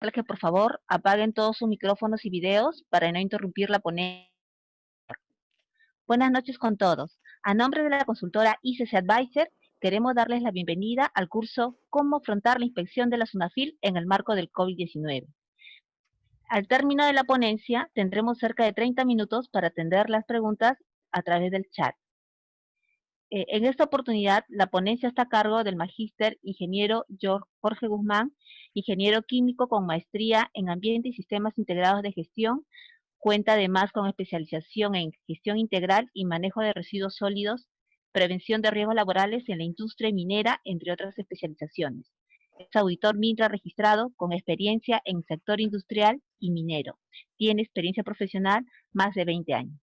Que por favor apaguen todos sus micrófonos y videos para no interrumpir la ponencia. Buenas noches con todos. A nombre de la consultora ICC Advisor, queremos darles la bienvenida al curso Cómo afrontar la inspección de la SUNAFIL en el marco del COVID-19. Al término de la ponencia, tendremos cerca de 30 minutos para atender las preguntas a través del chat. En esta oportunidad, la ponencia está a cargo del magíster ingeniero Jorge Guzmán, ingeniero químico con maestría en Ambiente y Sistemas Integrados de Gestión. Cuenta además con especialización en gestión integral y manejo de residuos sólidos, prevención de riesgos laborales en la industria minera, entre otras especializaciones. Es auditor MINRA registrado con experiencia en el sector industrial y minero. Tiene experiencia profesional más de 20 años.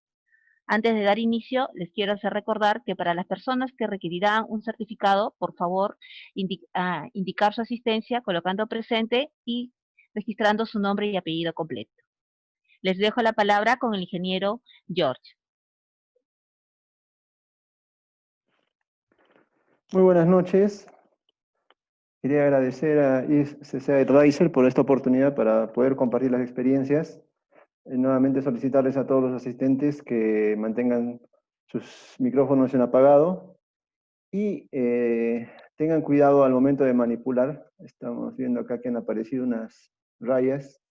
Antes de dar inicio, les quiero hacer recordar que para las personas que requerirán un certificado, por favor, indicar su asistencia colocando presente y registrando su nombre y apellido completo. Les dejo la palabra con el ingeniero George. Muy buenas noches. Quería agradecer a ICC Advisor por esta oportunidad para poder compartir las experiencias. Nuevamente solicitarles a todos los asistentes que mantengan sus micrófonos en apagado y tengan cuidado al momento de manipular. Estamos viendo acá que han aparecido unas rayas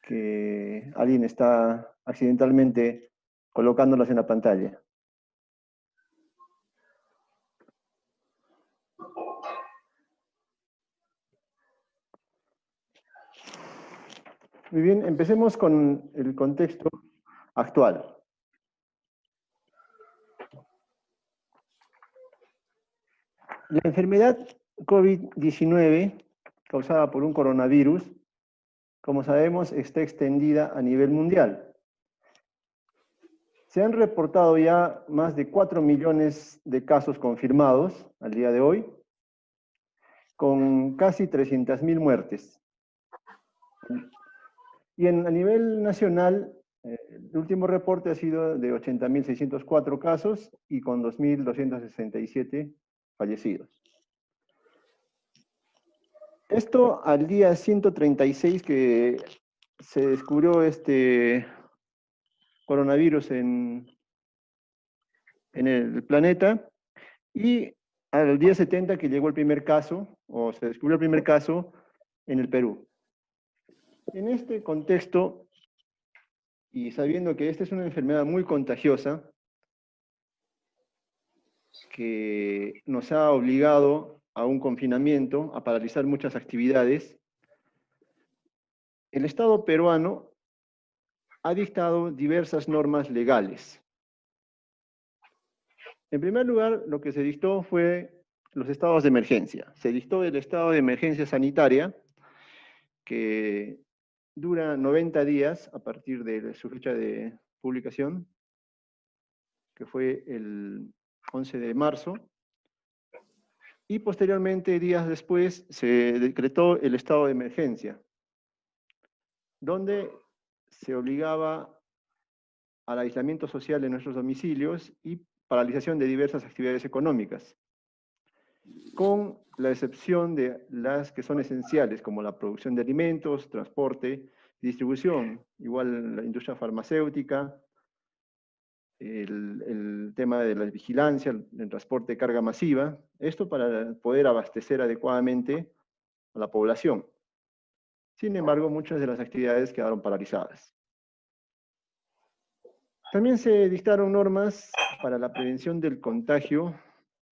que alguien está accidentalmente colocándolas en la pantalla. Muy bien, empecemos con el contexto actual. La enfermedad COVID-19, causada por un coronavirus, como sabemos, está extendida a nivel mundial. Se han reportado ya más de 4 millones de casos confirmados al día de hoy, con casi 300.000 muertes. Y a nivel nacional, el último reporte ha sido de 80.604 casos y con 2.267 fallecidos. Esto al día 136 que se descubrió este coronavirus en el planeta, y al día 70 que llegó el primer caso, o se descubrió el primer caso en el Perú. En este contexto, y sabiendo que esta es una enfermedad muy contagiosa, que nos ha obligado a un confinamiento, a paralizar muchas actividades, el Estado peruano ha dictado diversas normas legales. En primer lugar, lo que se dictó fue los estados de emergencia. Se dictó el estado de emergencia sanitaria, que dura 90 días a partir de su fecha de publicación, que fue el 11 de marzo. Y posteriormente, días después, se decretó el estado de emergencia, donde se obligaba al aislamiento social de nuestros domicilios y paralización de diversas actividades económicas, con la excepción de las que son esenciales, como la producción de alimentos, transporte, distribución, igual la industria farmacéutica, el tema de la vigilancia, el transporte de carga masiva, esto para poder abastecer adecuadamente a la población. Sin embargo, muchas de las actividades quedaron paralizadas. También se dictaron normas para la prevención del contagio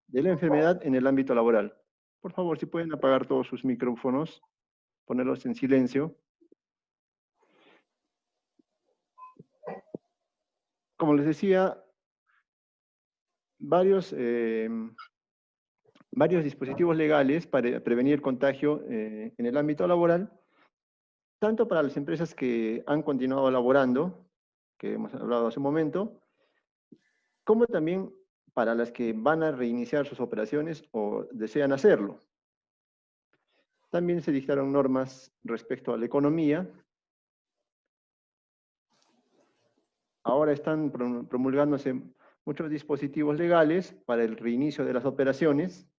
de la enfermedad en el ámbito laboral. Por favor, si pueden apagar todos sus micrófonos, ponerlos en silencio. Como les decía, varios dispositivos legales para prevenir el contagio en el ámbito laboral, tanto para las empresas que han continuado laborando, que hemos hablado hace un momento, como también para las que van a reiniciar sus operaciones o desean hacerlo. También se dictaron normas respecto a la economía. Ahora están promulgándose muchos dispositivos legales para el reinicio de las operaciones,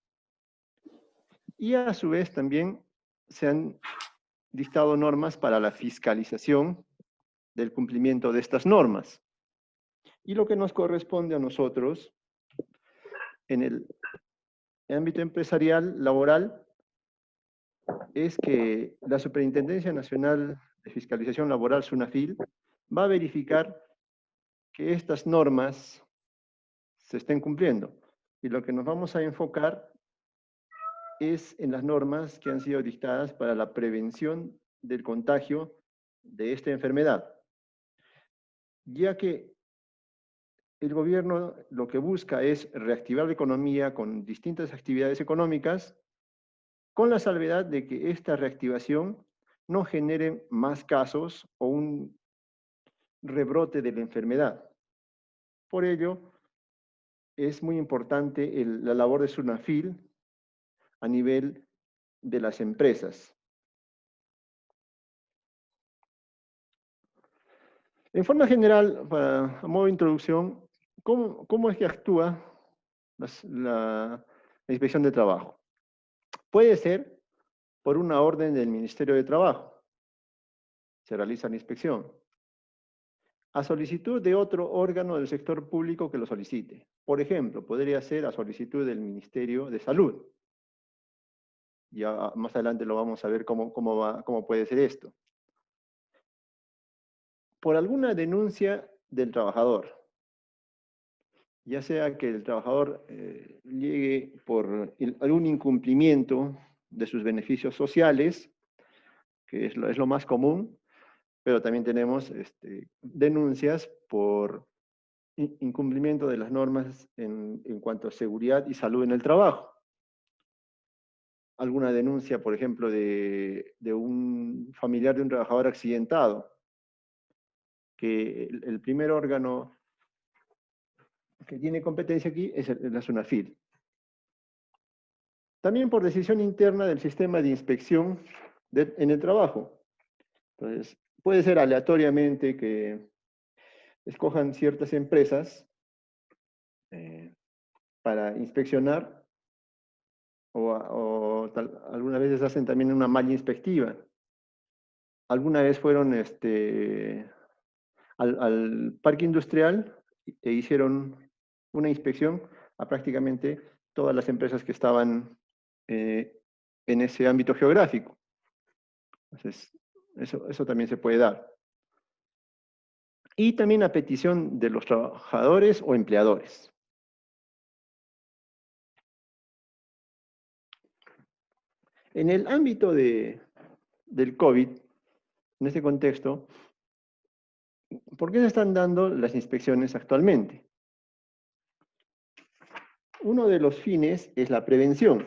y a su vez también se han dictado normas para la fiscalización del cumplimiento de estas normas. Y lo que nos corresponde a nosotros en el ámbito empresarial, laboral, es que la Superintendencia Nacional de Fiscalización Laboral, SUNAFIL, va a verificar que estas normas se estén cumpliendo. Y lo que nos vamos a enfocar es en las normas que han sido dictadas para la prevención del contagio de esta enfermedad, ya que el gobierno lo que busca es reactivar la economía con distintas actividades económicas, con la salvedad de que esta reactivación no genere más casos o un rebrote de la enfermedad. Por ello, es muy importante la labor de SUNAFIL a nivel de las empresas. En forma general, a modo de introducción, ¿cómo es que actúa la Inspección de Trabajo? Puede ser por una orden del Ministerio de Trabajo. Se realiza la inspección. A solicitud de otro órgano del sector público que lo solicite. Por ejemplo, podría ser a solicitud del Ministerio de Salud. Ya más adelante lo vamos a ver cómo puede ser esto. Por alguna denuncia del trabajador. Ya sea que el trabajador llegue por algún incumplimiento de sus beneficios sociales, que es lo más común, pero también tenemos denuncias por incumplimiento de las normas en cuanto a seguridad y salud en el trabajo. Alguna denuncia, por ejemplo, de un familiar de un trabajador accidentado, que el primer órgano que tiene competencia aquí es la SUNAFIL. También por decisión interna del sistema de inspección en el trabajo. Entonces, puede ser aleatoriamente que escojan ciertas empresas para inspeccionar algunas veces hacen también una malla inspectiva. Alguna vez fueron al parque industrial e hicieron una inspección a prácticamente todas las empresas que estaban en ese ámbito geográfico. Entonces, eso también se puede dar. Y también a petición de los trabajadores o empleadores. En el ámbito del COVID, en este contexto, ¿por qué se están dando las inspecciones actualmente? Uno de los fines es la prevención.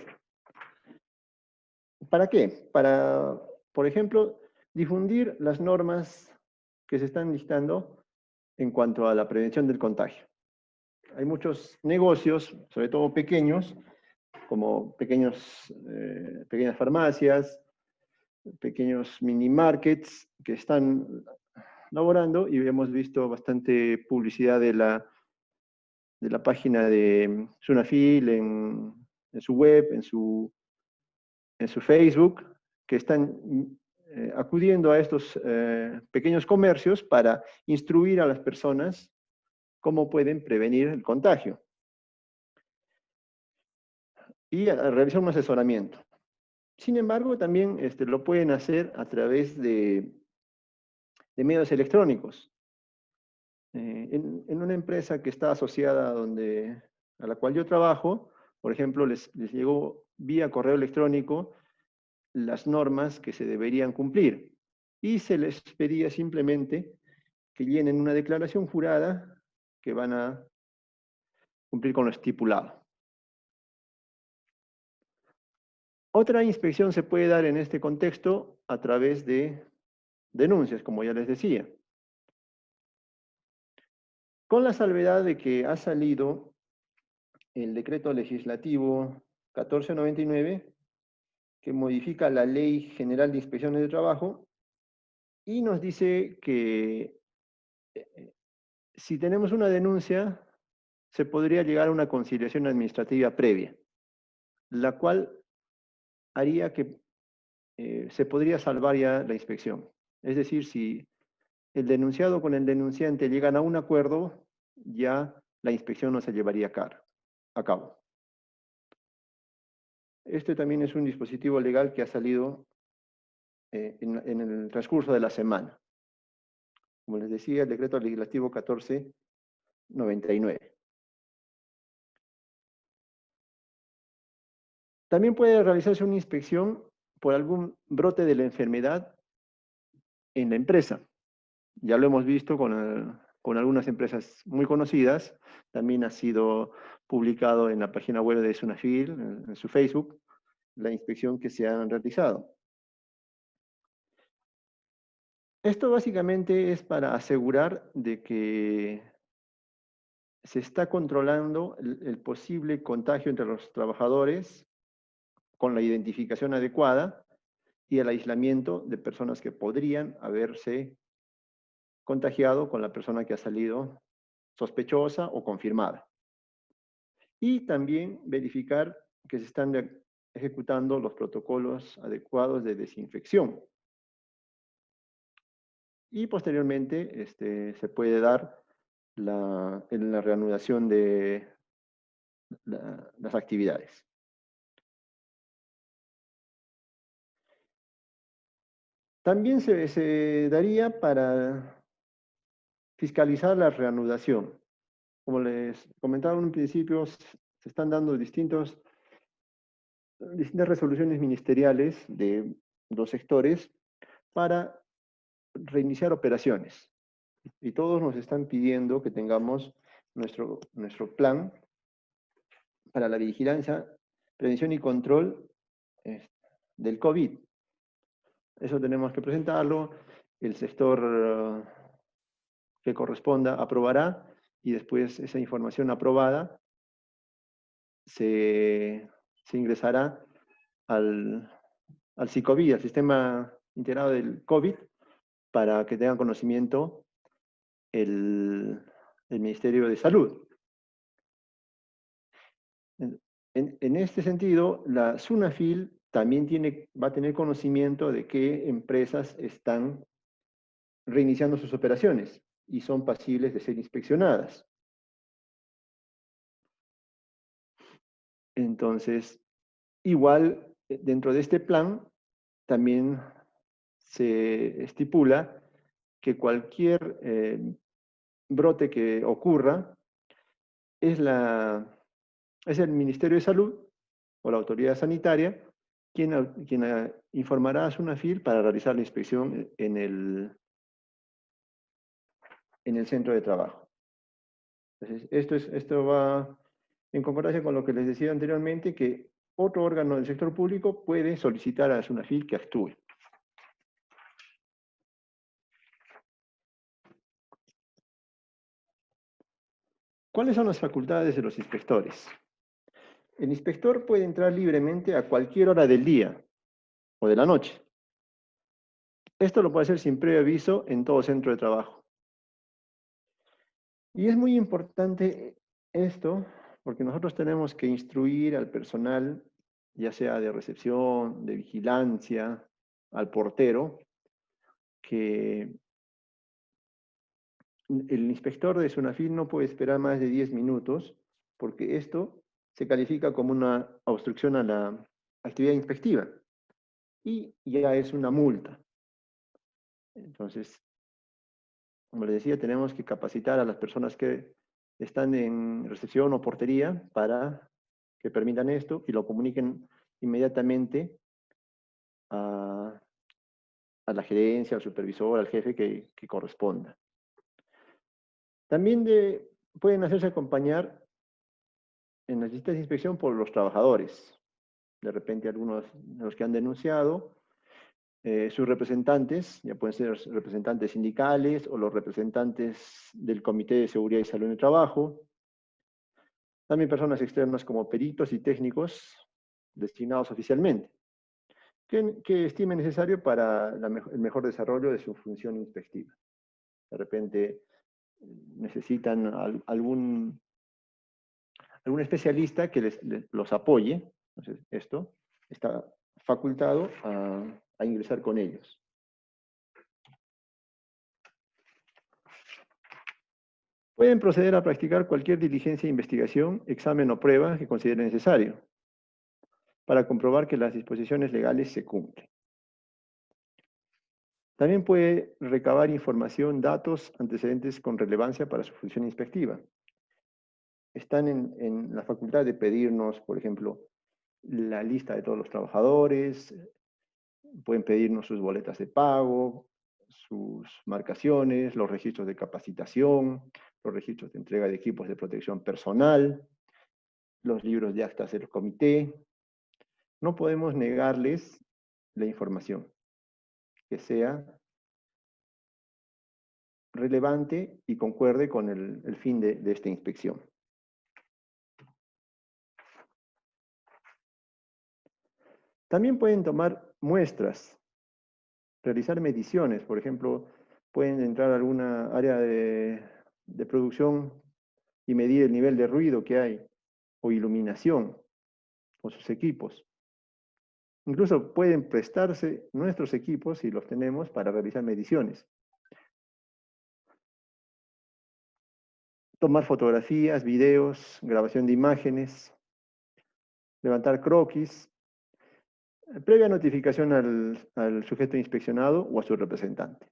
¿Para qué? Para, por ejemplo, difundir las normas que se están dictando en cuanto a la prevención del contagio. Hay muchos negocios, sobre todo pequeños, como pequeñas farmacias, pequeños mini markets que están laborando y hemos visto bastante publicidad de la página de SUNAFIL en su web, en su Facebook, que están acudiendo a estos pequeños comercios para instruir a las personas cómo pueden prevenir el contagio y a realizar un asesoramiento. Sin embargo, también lo pueden hacer a través de medios electrónicos. En una empresa que está asociada a la cual yo trabajo, por ejemplo, les llegó vía correo electrónico las normas que se deberían cumplir. Y se les pedía simplemente que llenen una declaración jurada que van a cumplir con lo estipulado. Otra inspección se puede dar en este contexto a través de denuncias, como ya les decía. Con la salvedad de que ha salido el decreto legislativo 1499, que modifica la Ley General de Inspecciones de Trabajo, y nos dice que si tenemos una denuncia, se podría llegar a una conciliación administrativa previa, la cual haría que se podría salvar ya la inspección. Es decir, si el denunciado con el denunciante llegan a un acuerdo, ya la inspección no se llevaría a cabo. Este también es un dispositivo legal que ha salido en el transcurso de la semana. Como les decía, el decreto legislativo 1499. También puede realizarse una inspección por algún brote de la enfermedad en la empresa. Ya lo hemos visto con algunas empresas muy conocidas. También ha sido publicado en la página web de Sunafil, en su Facebook, la inspección que se han realizado. Esto básicamente es para asegurar de que se está controlando el posible contagio entre los trabajadores con la identificación adecuada y el aislamiento de personas que podrían haberse contagiado con la persona que ha salido sospechosa o confirmada. Y también verificar que se están ejecutando los protocolos adecuados de desinfección. Y posteriormente se puede dar en la reanudación de las actividades. También se daría para fiscalizar la reanudación. Como les comentaba en un principio, se están dando distintas resoluciones ministeriales de los sectores para reiniciar operaciones. Y todos nos están pidiendo que tengamos nuestro plan para la vigilancia, prevención y control del COVID. Eso tenemos que presentarlo, el sector que corresponda aprobará y después esa información aprobada se ingresará al SICOVID, al Sistema Integrado del COVID, para que tengan conocimiento el Ministerio de Salud. En este sentido, la SUNAFIL también va a tener conocimiento de qué empresas están reiniciando sus operaciones y son pasibles de ser inspeccionadas. Entonces, igual, dentro de este plan, también se estipula que cualquier brote que ocurra es el Ministerio de Salud o la autoridad sanitaria quien informará a SUNAFIL para realizar la inspección en el centro de trabajo. Entonces, esto va en concordancia con lo que les decía anteriormente, que otro órgano del sector público puede solicitar a SUNAFIL que actúe. ¿Cuáles son las facultades de los inspectores? El inspector puede entrar libremente a cualquier hora del día o de la noche. Esto lo puede hacer sin previo aviso en todo centro de trabajo. Y es muy importante esto porque nosotros tenemos que instruir al personal, ya sea de recepción, de vigilancia, al portero, que el inspector de SUNAFIL no puede esperar más de 10 minutos porque esto se califica como una obstrucción a la actividad inspectiva y ya es una multa. Entonces, como les decía, tenemos que capacitar a las personas que están en recepción o portería para que permitan esto y lo comuniquen inmediatamente a la gerencia, al supervisor, al jefe que corresponda. También pueden hacerse acompañar en las visitas de inspección por los trabajadores. De repente algunos de los que han denunciado, sus representantes, ya pueden ser representantes sindicales o los representantes del Comité de Seguridad y Salud en el Trabajo. También personas externas como peritos y técnicos designados oficialmente, que estime necesario para el mejor desarrollo de su función inspectiva. De repente necesitan algún especialista que los apoye. Entonces, esto está facultado a ingresar con ellos. Pueden proceder a practicar cualquier diligencia de investigación, examen o prueba que considere necesario para comprobar que las disposiciones legales se cumplen. También puede recabar información, datos, antecedentes con relevancia para su función inspectiva. Están en la facultad de pedirnos, por ejemplo, la lista de todos los trabajadores, pueden pedirnos sus boletas de pago, sus marcaciones, los registros de capacitación, los registros de entrega de equipos de protección personal, los libros de actas del comité. No podemos negarles la información que sea relevante y concuerde con el fin de esta inspección. También pueden tomar muestras, realizar mediciones, por ejemplo, pueden entrar a alguna área de producción y medir el nivel de ruido que hay, o iluminación, o sus equipos. Incluso pueden prestarse nuestros equipos, si los tenemos, para realizar mediciones. Tomar fotografías, videos, grabación de imágenes, levantar croquis, previa notificación al sujeto inspeccionado o a su representante.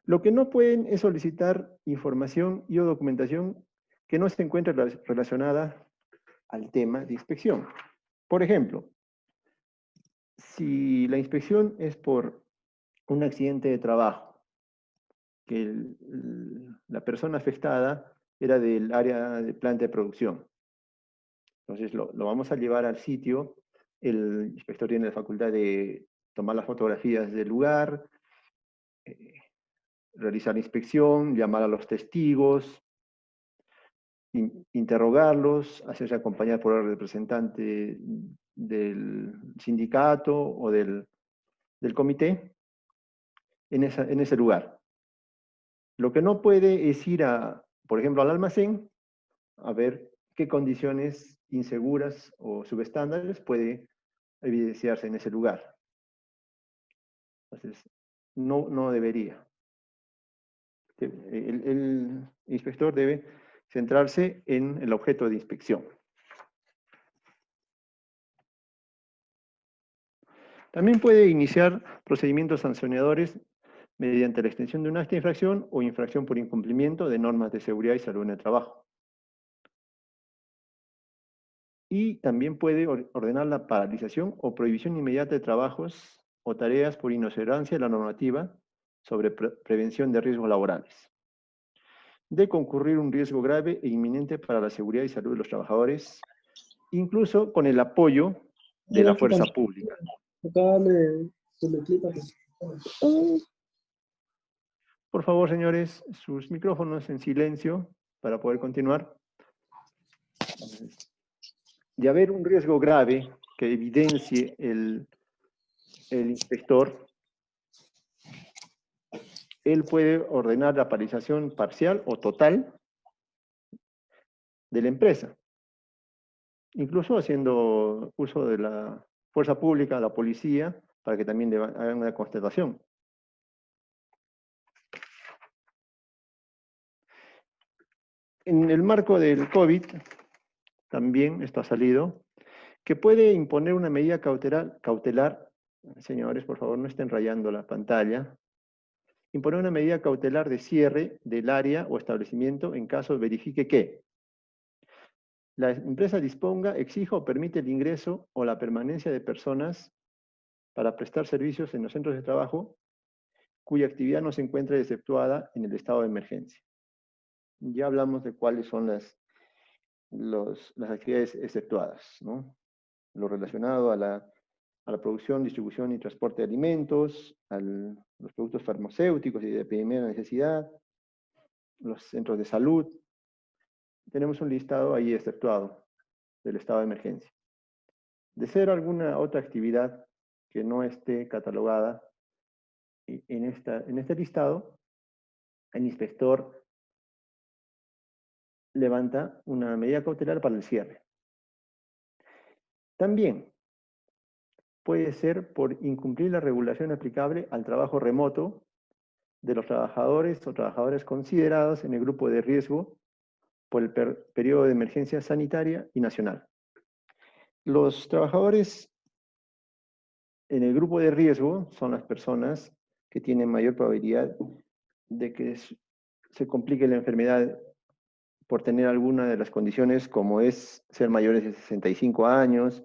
Lo que no pueden es solicitar información y o documentación que no se encuentre relacionada al tema de inspección. Por ejemplo, si la inspección es por un accidente de trabajo, que la persona afectada era del área de planta de producción, entonces lo vamos a llevar al sitio, el inspector tiene la facultad de tomar las fotografías del lugar, realizar la inspección, llamar a los testigos, interrogarlos, hacerse acompañar por el representante del sindicato o del comité en ese lugar. Lo que no puede es ir por ejemplo, al almacén a ver qué condiciones inseguras o subestándares puede evidenciarse en ese lugar. Entonces, no debería. El inspector debe centrarse en el objeto de inspección. También puede iniciar procedimientos sancionadores mediante la extensión de un acta de infracción o infracción por incumplimiento de normas de seguridad y salud en el trabajo. Y también puede ordenar la paralización o prohibición inmediata de trabajos o tareas por inobservancia de la normativa sobre prevención de riesgos laborales, de concurrir un riesgo grave e inminente para la seguridad y salud de los trabajadores, incluso con el apoyo de la fuerza pública. Por favor, señores, sus micrófonos en silencio para poder continuar. De haber un riesgo grave que evidencie el inspector, él puede ordenar la paralización parcial o total de la empresa, incluso haciendo uso de la fuerza pública, la policía, para que también hagan una constatación. En el marco del COVID, también esto ha salido, que puede imponer una medida cautelar, señores, por favor, no estén rayando la pantalla, imponer una medida cautelar de cierre del área o establecimiento en caso verifique que la empresa disponga, exija o permite el ingreso o la permanencia de personas para prestar servicios en los centros de trabajo cuya actividad no se encuentre exceptuada en el estado de emergencia. Ya hablamos de cuáles son las actividades exceptuadas, ¿no? Lo relacionado a la producción, distribución y transporte de alimentos, a los productos farmacéuticos y de primera necesidad, los centros de salud. Tenemos un listado ahí exceptuado del estado de emergencia. De ser alguna otra actividad que no esté catalogada en este listado, el inspector levanta una medida cautelar para el cierre. También, puede ser por incumplir la regulación aplicable al trabajo remoto de los trabajadores o trabajadoras considerados en el grupo de riesgo por el periodo de emergencia sanitaria y nacional. Los trabajadores en el grupo de riesgo son las personas que tienen mayor probabilidad de que se complique la enfermedad por tener alguna de las condiciones como es ser mayores de 65 años,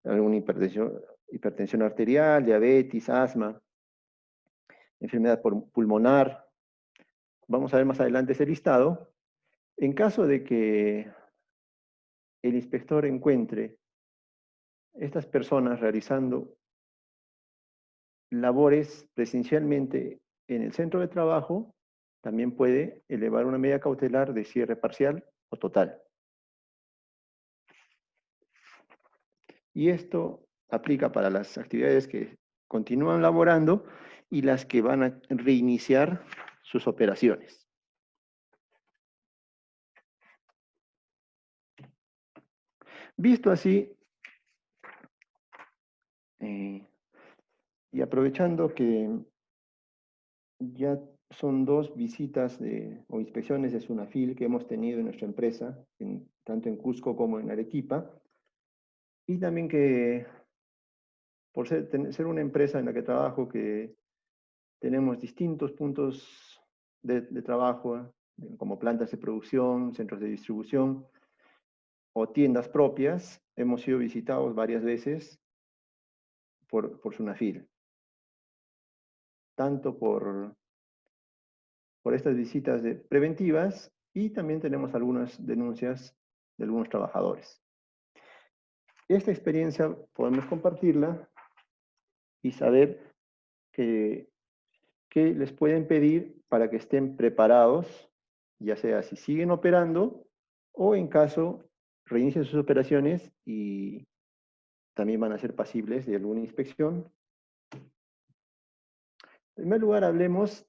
alguna hipertensión arterial, diabetes, asma, enfermedad pulmonar. Vamos a ver más adelante ese listado. En caso de que el inspector encuentre estas personas realizando labores presencialmente en el centro de trabajo, también puede elevar una medida cautelar de cierre parcial o total. Y esto aplica para las actividades que continúan laborando y las que van a reiniciar sus operaciones. Visto así, y aprovechando que ya son 2 visitas o inspecciones de SUNAFIL que hemos tenido en nuestra empresa, tanto en Cusco como en Arequipa, y también que por ser una empresa en la que trabajo, que tenemos distintos puntos de trabajo, como plantas de producción, centros de distribución o tiendas propias, hemos sido visitados varias veces por SUNAFIL, tanto por estas visitas preventivas, y también tenemos algunas denuncias de algunos trabajadores. Esta experiencia podemos compartirla y saber qué les pueden pedir para que estén preparados, ya sea si siguen operando o en caso reinicien sus operaciones y también van a ser pasibles de alguna inspección. En primer lugar, hablemos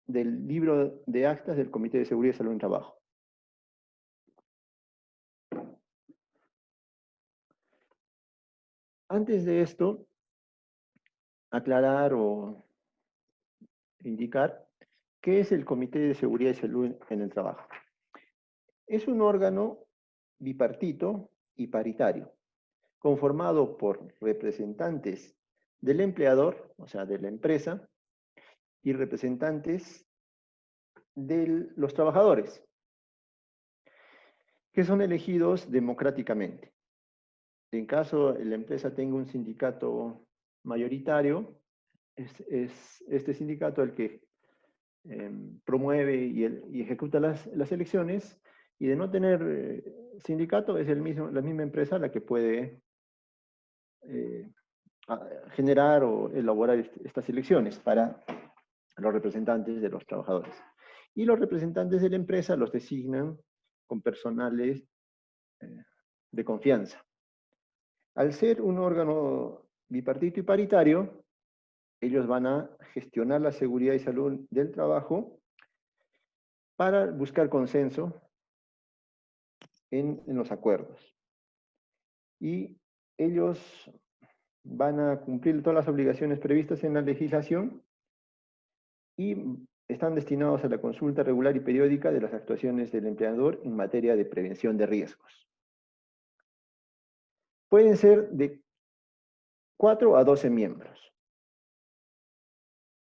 del libro de actas del Comité de Seguridad y Salud en Trabajo. Antes de esto, aclarar o indicar qué es el Comité de Seguridad y Salud en el Trabajo. Es un órgano bipartito y paritario, conformado por representantes del empleador, o sea, de la empresa, y representantes de los trabajadores, que son elegidos democráticamente. En caso la empresa tenga un sindicato mayoritario, es este sindicato el que promueve y ejecuta las elecciones, y de no tener sindicato es la misma empresa la que puede generar o elaborar estas elecciones para los representantes de los trabajadores. Y los representantes de la empresa los designan con personales de confianza. Al ser un órgano bipartito y paritario, ellos van a gestionar la seguridad y salud del trabajo para buscar consenso en los acuerdos. Y ellos van a cumplir todas las obligaciones previstas en la legislación y están destinados a la consulta regular y periódica de las actuaciones del empleador en materia de prevención de riesgos. Pueden ser de 4 a 12 miembros.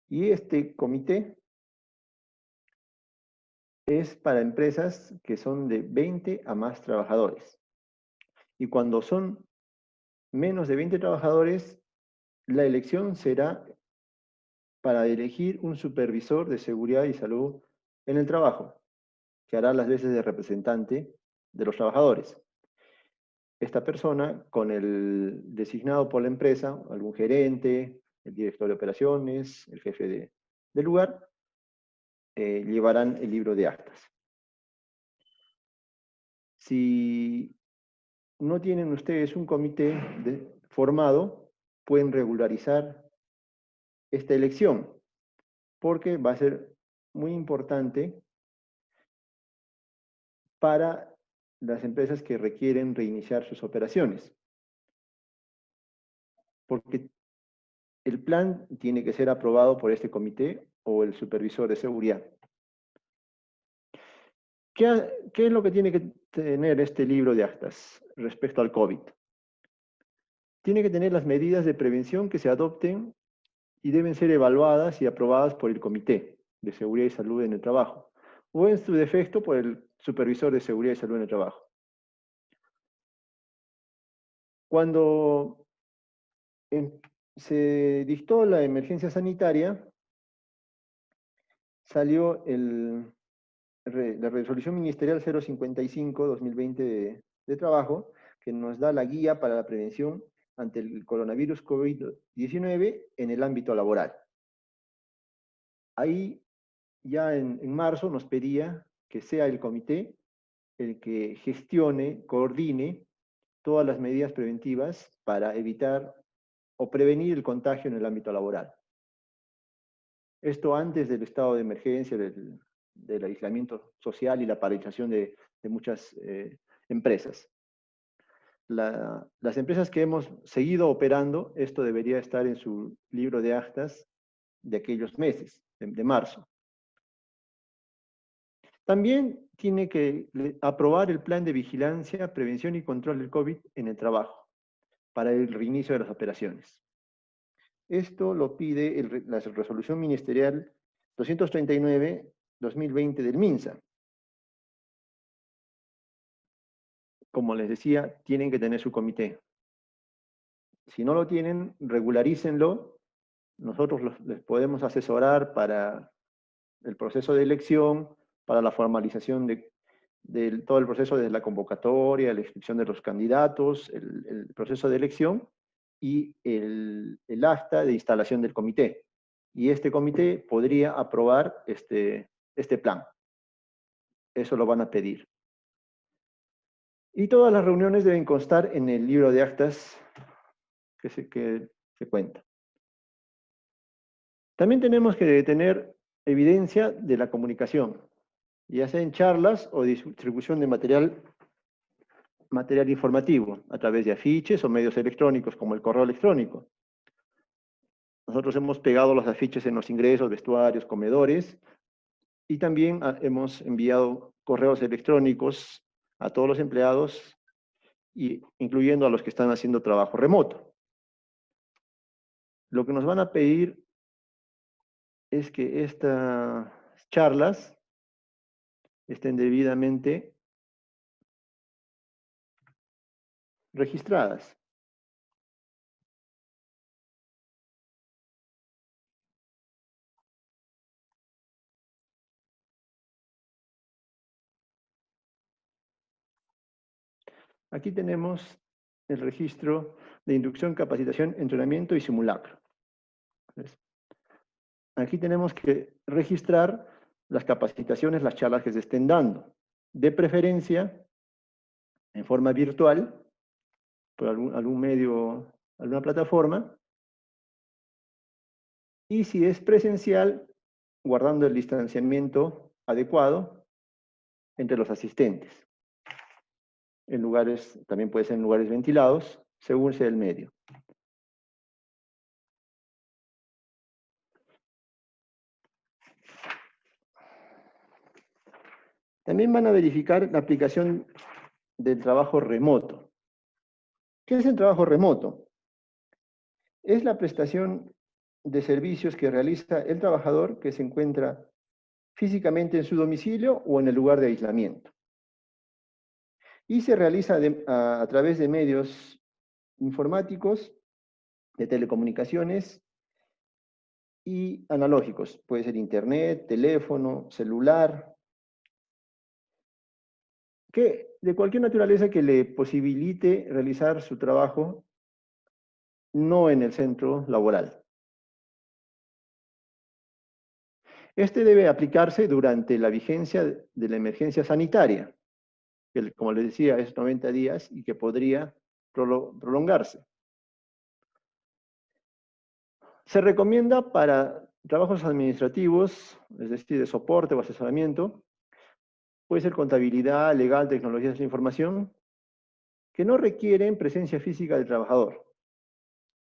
Y este comité es para empresas que son de 20 a más trabajadores. Y cuando son menos de 20 trabajadores, la elección será para elegir un supervisor de seguridad y salud en el trabajo, que hará las veces de representante de los trabajadores. Esta persona, con el designado por la empresa, algún gerente, el director de operaciones, el jefe del lugar, llevarán el libro de actas. Si no tienen ustedes un comité formado, pueden regularizar esta elección, porque va a ser muy importante para las empresas que requieren reiniciar sus operaciones. porque el plan tiene que ser aprobado por este comité o el supervisor de seguridad. ¿Qué es lo que tiene que tener este libro de actas respecto al COVID? Tiene que tener las medidas de prevención que se adopten y deben ser evaluadas y aprobadas por el Comité de Seguridad y Salud en el Trabajo, o en su defecto por el Supervisor de Seguridad y Salud en el Trabajo. Cuando se dictó la emergencia sanitaria, salió la resolución ministerial 055-2020 de trabajo, que nos da la guía para la prevención ante el coronavirus COVID-19 en el ámbito laboral. Ahí ya en marzo nos pedía que sea el comité el que gestione, coordine todas las medidas preventivas para evitar o prevenir el contagio en el ámbito laboral. Esto antes del estado de emergencia, del aislamiento social y la paralización de muchas empresas. Las empresas que hemos seguido operando, esto debería estar en su libro de actas de aquellos meses, de marzo. También tiene que aprobar el plan de vigilancia, prevención y control del COVID en el trabajo para el reinicio de las operaciones. Esto lo pide la resolución ministerial 239-2020 del MINSA. Como les decía, tienen que tener su comité. Si no lo tienen, regularícenlo. Nosotros les podemos asesorar para el proceso de elección, para la formalización de todo el proceso de la convocatoria, la inscripción de los candidatos, el proceso de elección y el acta de instalación del comité. Y este comité podría aprobar este plan. Eso lo van a pedir. Y todas las reuniones deben constar en el libro de actas que se cuenta. También tenemos que tener evidencia de la comunicación, ya sea en charlas o distribución de material informativo, a través de afiches o medios electrónicos, como el correo electrónico. Nosotros hemos pegado los afiches en los ingresos, vestuarios, comedores, y también hemos enviado correos electrónicos a todos los empleados, incluyendo a los que están haciendo trabajo remoto. Lo que nos van a pedir es que estas charlas estén debidamente registradas. Aquí tenemos el registro de inducción, capacitación, entrenamiento y simulacro. Aquí tenemos que registrar las capacitaciones, las charlas que se estén dando. De preferencia, en forma virtual, por algún medio, alguna plataforma. Y si es presencial, guardando el distanciamiento adecuado entre los asistentes. También puede ser en lugares ventilados, según sea el medio. También van a verificar la aplicación del trabajo remoto. ¿Qué es el trabajo remoto? Es la prestación de servicios que realiza el trabajador que se encuentra físicamente en su domicilio o en el lugar de aislamiento. Y se realiza a través de medios informáticos, de telecomunicaciones y analógicos. Puede ser internet, teléfono, celular, de cualquier naturaleza que le posibilite realizar su trabajo no en el centro laboral. Este debe aplicarse durante la vigencia de la emergencia sanitaria, que como les decía es 90 días y que podría prolongarse. Se recomienda para trabajos administrativos, es decir, de soporte o asesoramiento, puede ser contabilidad, legal, tecnologías de la información, que no requieren presencia física del trabajador.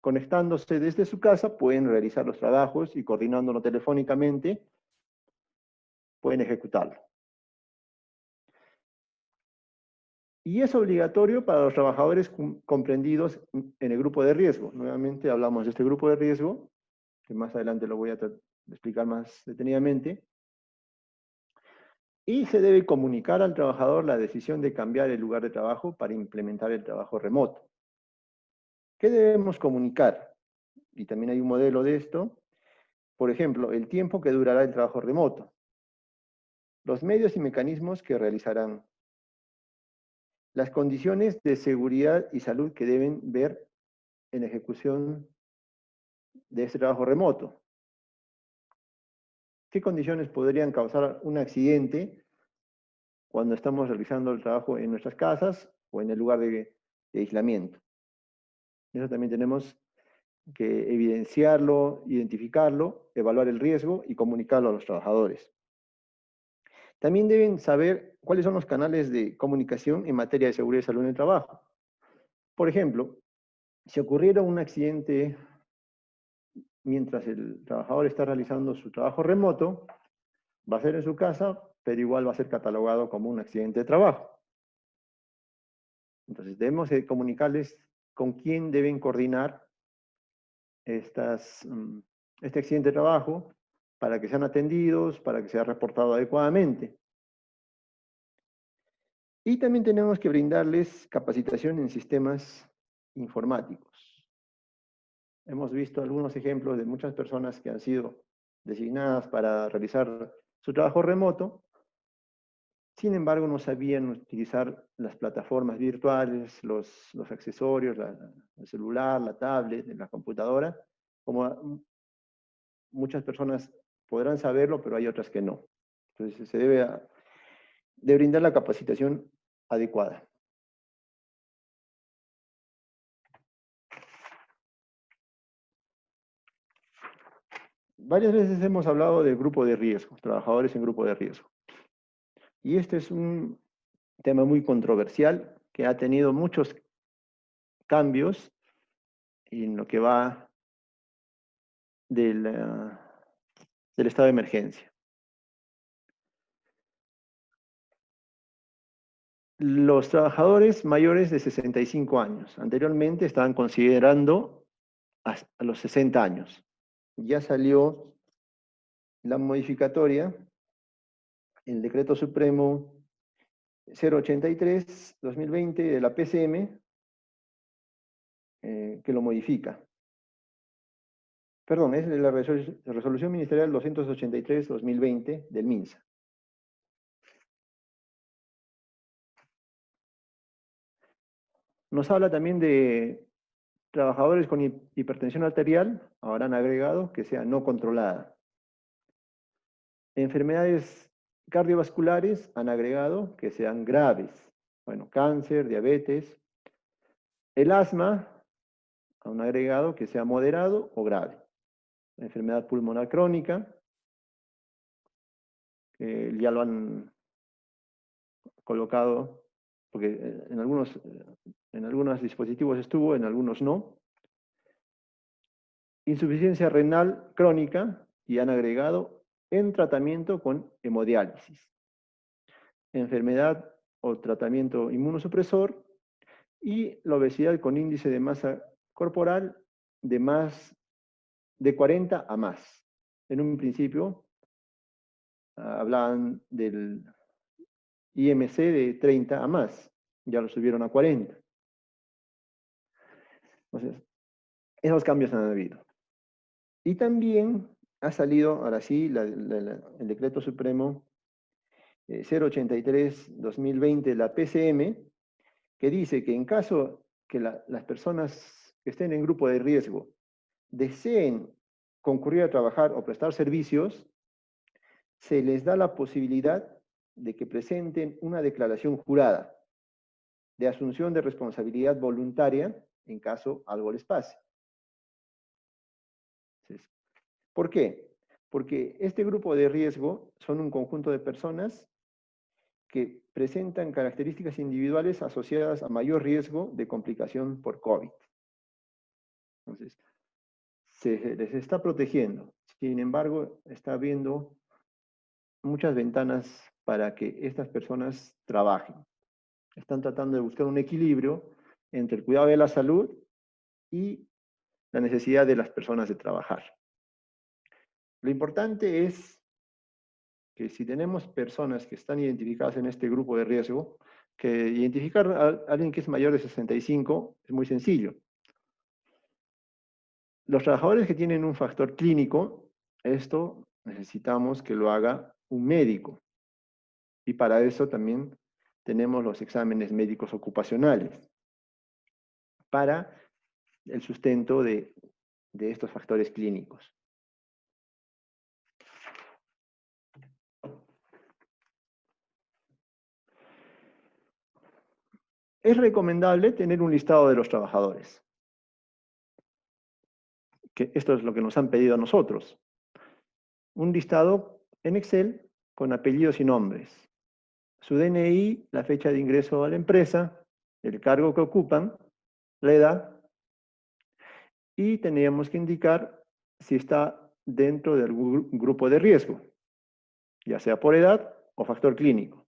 conectándose desde su casa, pueden realizar los trabajos y coordinándolo telefónicamente, pueden ejecutarlo. Y es obligatorio para los trabajadores comprendidos en el grupo de riesgo. Nuevamente hablamos de este grupo de riesgo, que más adelante lo voy a explicar más detenidamente. Y se debe comunicar al trabajador la decisión de cambiar el lugar de trabajo para implementar el trabajo remoto. ¿Qué debemos comunicar? Y también hay un modelo de esto. Por ejemplo, el tiempo que durará el trabajo remoto, los medios y mecanismos que realizarán, las condiciones de seguridad y salud que deben ver en ejecución de este trabajo remoto. ¿Qué condiciones podrían causar un accidente cuando estamos realizando el trabajo en nuestras casas o en el lugar de aislamiento? Eso también tenemos que evidenciarlo, identificarlo, evaluar el riesgo y comunicarlo a los trabajadores. También deben saber cuáles son los canales de comunicación en materia de seguridad y salud en el trabajo. Por ejemplo, si ocurriera un accidente mientras el trabajador está realizando su trabajo remoto, va a ser en su casa, pero igual va a ser catalogado como un accidente de trabajo. Entonces debemos comunicarles con quién deben coordinar este accidente de trabajo para que sean atendidos, para que sea reportado adecuadamente. Y también tenemos que brindarles capacitación en sistemas informáticos. Hemos visto algunos ejemplos de muchas personas que han sido designadas para realizar su trabajo remoto. Sin embargo, no sabían utilizar las plataformas virtuales, los accesorios, el celular, la tablet, la computadora, como muchas personas podrán saberlo, pero hay otras que no. Entonces, se debe de brindar la capacitación adecuada. Varias veces hemos hablado del grupo de riesgo, trabajadores en grupo de riesgo. Y este es un tema muy controversial que ha tenido muchos cambios en lo que va del estado de emergencia. Los trabajadores mayores de 65 años, anteriormente estaban considerando a los 60 años. Ya salió la modificatoria, el Decreto Supremo 083-2020 de la PCM, que lo modifica. Perdón, es la Resolución Ministerial 283-2020 del MINSA. Nos habla también de trabajadores con hipertensión arterial, ahora han agregado que sea no controlada. Enfermedades cardiovasculares han agregado que sean graves. Bueno, cáncer, diabetes. El asma han agregado que sea moderado o grave. La enfermedad pulmonar crónica, ya lo han colocado, porque en algunos dispositivos estuvo, en algunos no. Insuficiencia renal crónica, y han agregado en tratamiento con hemodiálisis. Enfermedad o tratamiento inmunosupresor, y la obesidad con índice de masa corporal de 40 a más. En un principio hablaban del IMC de 30 a más, ya lo subieron a 40. Entonces, esos cambios han habido. Y también ha salido, ahora sí, el Decreto Supremo 083-2020 de la PCM, que dice que en caso que las personas que estén en grupo de riesgo deseen concurrir a trabajar o prestar servicios, se les da la posibilidad de que presenten una declaración jurada de asunción de responsabilidad voluntaria en caso algo les pase. Entonces, ¿por qué? Porque este grupo de riesgo son un conjunto de personas que presentan características individuales asociadas a mayor riesgo de complicación por COVID. Entonces, se les está protegiendo. Sin embargo, está habiendo muchas ventanas para que estas personas trabajen. Están tratando de buscar un equilibrio entre el cuidado de la salud y la necesidad de las personas de trabajar. Lo importante es que si tenemos personas que están identificadas en este grupo de riesgo, que identificar a alguien que es mayor de 65 es muy sencillo. Los trabajadores que tienen un factor clínico, esto necesitamos que lo haga un médico. Y para eso también tenemos los exámenes médicos ocupacionales, para el sustento de estos factores clínicos. Es recomendable tener un listado de los trabajadores, que esto es lo que nos han pedido a nosotros. Un listado en Excel con apellidos y nombres, su DNI, la fecha de ingreso a la empresa, el cargo que ocupan, la edad, y teníamos que indicar si está dentro de algún grupo de riesgo, ya sea por edad o factor clínico.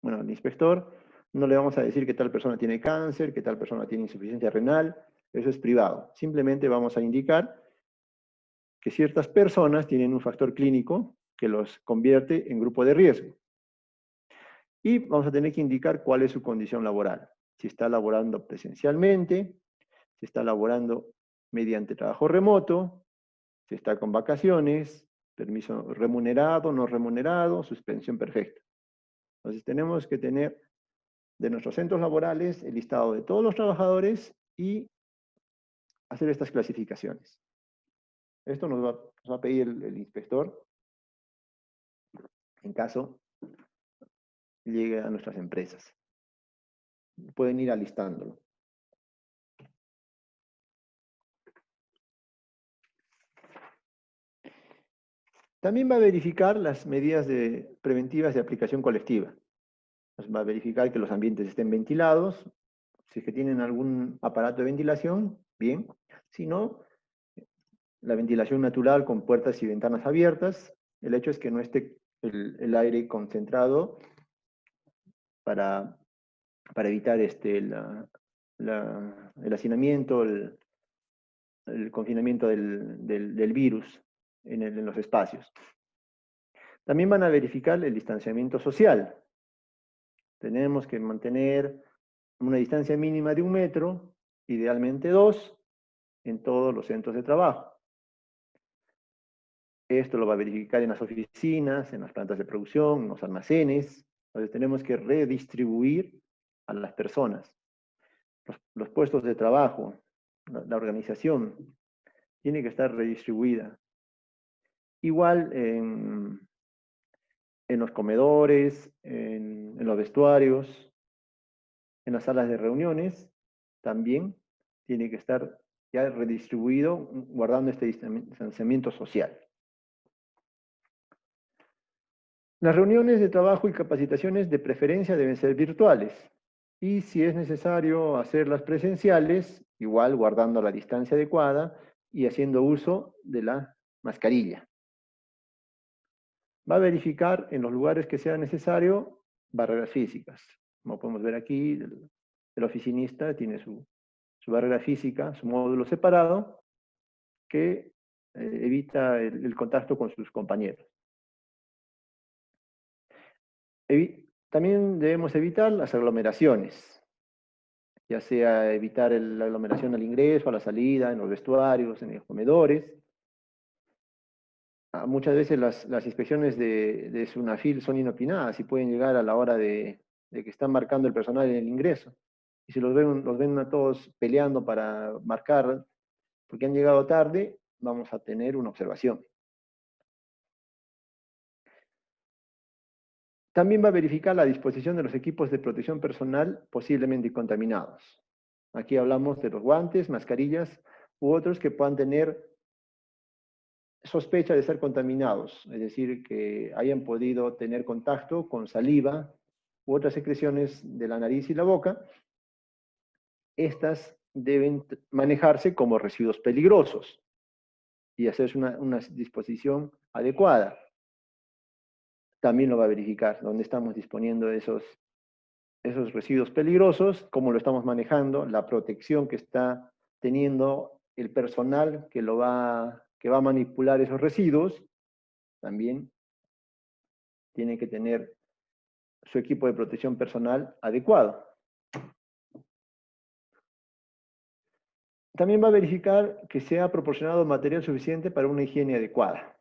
Bueno, al inspector no le vamos a decir que tal persona tiene cáncer, que tal persona tiene insuficiencia renal, eso es privado. Simplemente vamos a indicar que ciertas personas tienen un factor clínico que los convierte en grupo de riesgo. Y vamos a tener que indicar cuál es su condición laboral. Si está laborando presencialmente, si está laborando mediante trabajo remoto, si está con vacaciones, permiso remunerado, no remunerado, suspensión perfecta. Entonces tenemos que tener de nuestros centros laborales el listado de todos los trabajadores y hacer estas clasificaciones. Esto nos va a pedir el inspector en caso llegue a nuestras empresas. Pueden ir alistándolo. También va a verificar las medidas preventivas de aplicación colectiva. Va a verificar que los ambientes estén ventilados. Si es que tienen algún aparato de ventilación, bien. Si no, la ventilación natural con puertas y ventanas abiertas. El hecho es que no esté el aire concentrado para evitar el hacinamiento, el confinamiento del virus en los espacios. También van a verificar el distanciamiento social. Tenemos que mantener una distancia mínima de 1 metro, idealmente 2, en todos los centros de trabajo. Esto lo va a verificar en las oficinas, en las plantas de producción, en los almacenes. Entonces tenemos que redistribuir a las personas. Los puestos de trabajo, la organización, tiene que estar redistribuida. Igual en los comedores, en los vestuarios, en las salas de reuniones, también tiene que estar ya redistribuido, guardando este distanciamiento social. Las reuniones de trabajo y capacitaciones de preferencia deben ser virtuales. Y si es necesario hacerlas presenciales, igual guardando la distancia adecuada y haciendo uso de la mascarilla. Va a verificar en los lugares que sea necesario barreras físicas. Como podemos ver aquí, el oficinista tiene su barrera física, su módulo separado, que evita el contacto con sus compañeros. También debemos evitar las aglomeraciones, ya sea evitar la aglomeración al ingreso, a la salida, en los vestuarios, en los comedores. Muchas veces las inspecciones de SUNAFIL son inopinadas y pueden llegar a la hora de que están marcando el personal en el ingreso. Y si los ven a todos peleando para marcar porque han llegado tarde, vamos a tener una observación. También va a verificar la disposición de los equipos de protección personal posiblemente contaminados. Aquí hablamos de los guantes, mascarillas u otros que puedan tener sospecha de ser contaminados, es decir, que hayan podido tener contacto con saliva u otras secreciones de la nariz y la boca. Estas deben manejarse como residuos peligrosos y hacerse una disposición adecuada. También lo va a verificar, dónde estamos disponiendo de esos residuos peligrosos, cómo lo estamos manejando, la protección que está teniendo el personal que va a manipular esos residuos, también tiene que tener su equipo de protección personal adecuado. También va a verificar que se ha proporcionado material suficiente para una higiene adecuada.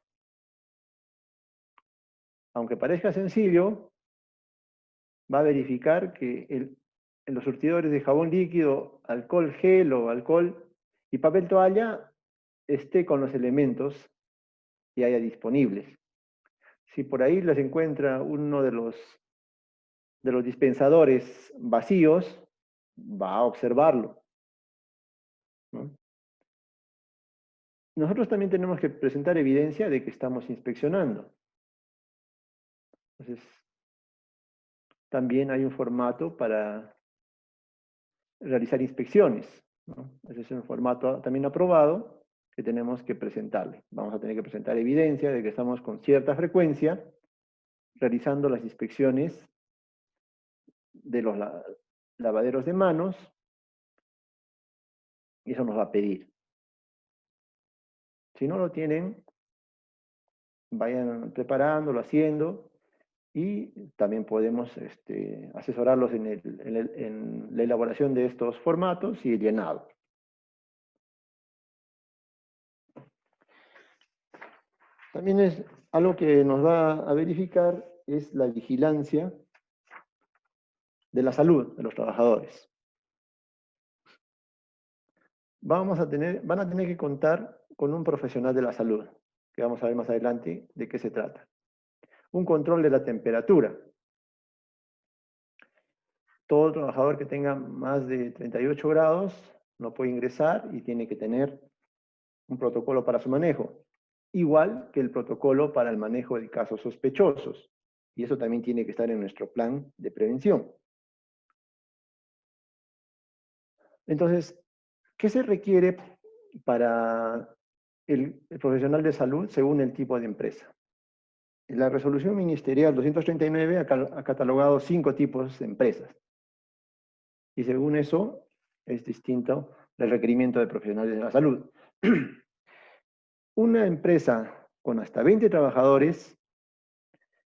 Aunque parezca sencillo, va a verificar que en los surtidores de jabón líquido, alcohol gel o alcohol y papel toalla esté con los elementos que haya disponibles. Si por ahí les encuentra uno de los dispensadores vacíos, va a observarlo, ¿no? Nosotros también tenemos que presentar evidencia de que estamos inspeccionando. Entonces, también hay un formato para realizar inspecciones, ¿no? Ese es un formato también aprobado que tenemos que presentarle. Vamos a tener que presentar evidencia de que estamos con cierta frecuencia realizando las inspecciones de los lavaderos de manos, y eso nos va a pedir. Si no lo tienen, vayan preparándolo, haciendo, y también podemos asesorarlos en la elaboración de estos formatos y el llenado. También es algo que nos va a verificar es la vigilancia de la salud de los trabajadores. Van a tener que contar con un profesional de la salud, que vamos a ver más adelante de qué se trata. Un control de la temperatura. Todo trabajador que tenga más de 38 grados no puede ingresar y tiene que tener un protocolo para su manejo. Igual que el protocolo para el manejo de casos sospechosos. Y eso también tiene que estar en nuestro plan de prevención. Entonces, ¿qué se requiere para el profesional de salud según el tipo de empresa? La resolución ministerial 239 ha catalogado 5 tipos de empresas. Y según eso, es distinto el requerimiento de profesionales de la salud. Una empresa con hasta 20 trabajadores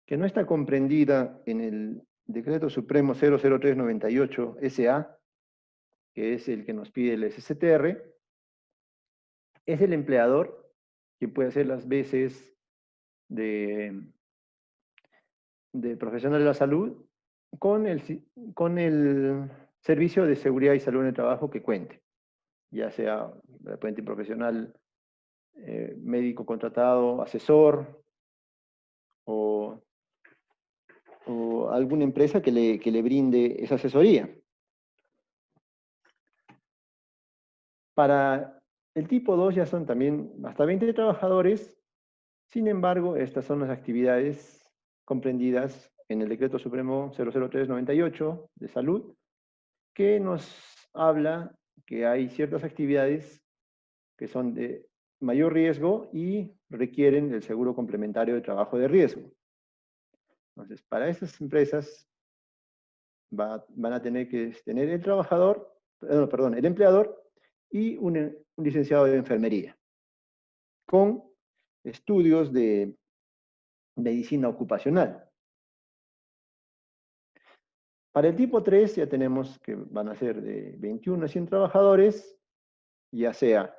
que no está comprendida en el Decreto Supremo 00398 SA, que es el que nos pide el SCTR, es el empleador que puede hacer las veces de profesional de la salud con el servicio de seguridad y salud en el trabajo que cuente, ya sea de repente profesional médico contratado, asesor, o alguna empresa que le brinde esa asesoría. Para el tipo 2 ya son también hasta 20 trabajadores, sin embargo, estas son las actividades comprendidas en el Decreto Supremo 00398 de Salud, que nos habla que hay ciertas actividades que son de mayor riesgo y requieren el seguro complementario de trabajo de riesgo. Entonces, para esas empresas van a tener que tener el empleador y un licenciado de enfermería con estudios de medicina ocupacional. Para el tipo 3 ya tenemos que van a ser de 21 a 100 trabajadores, ya sea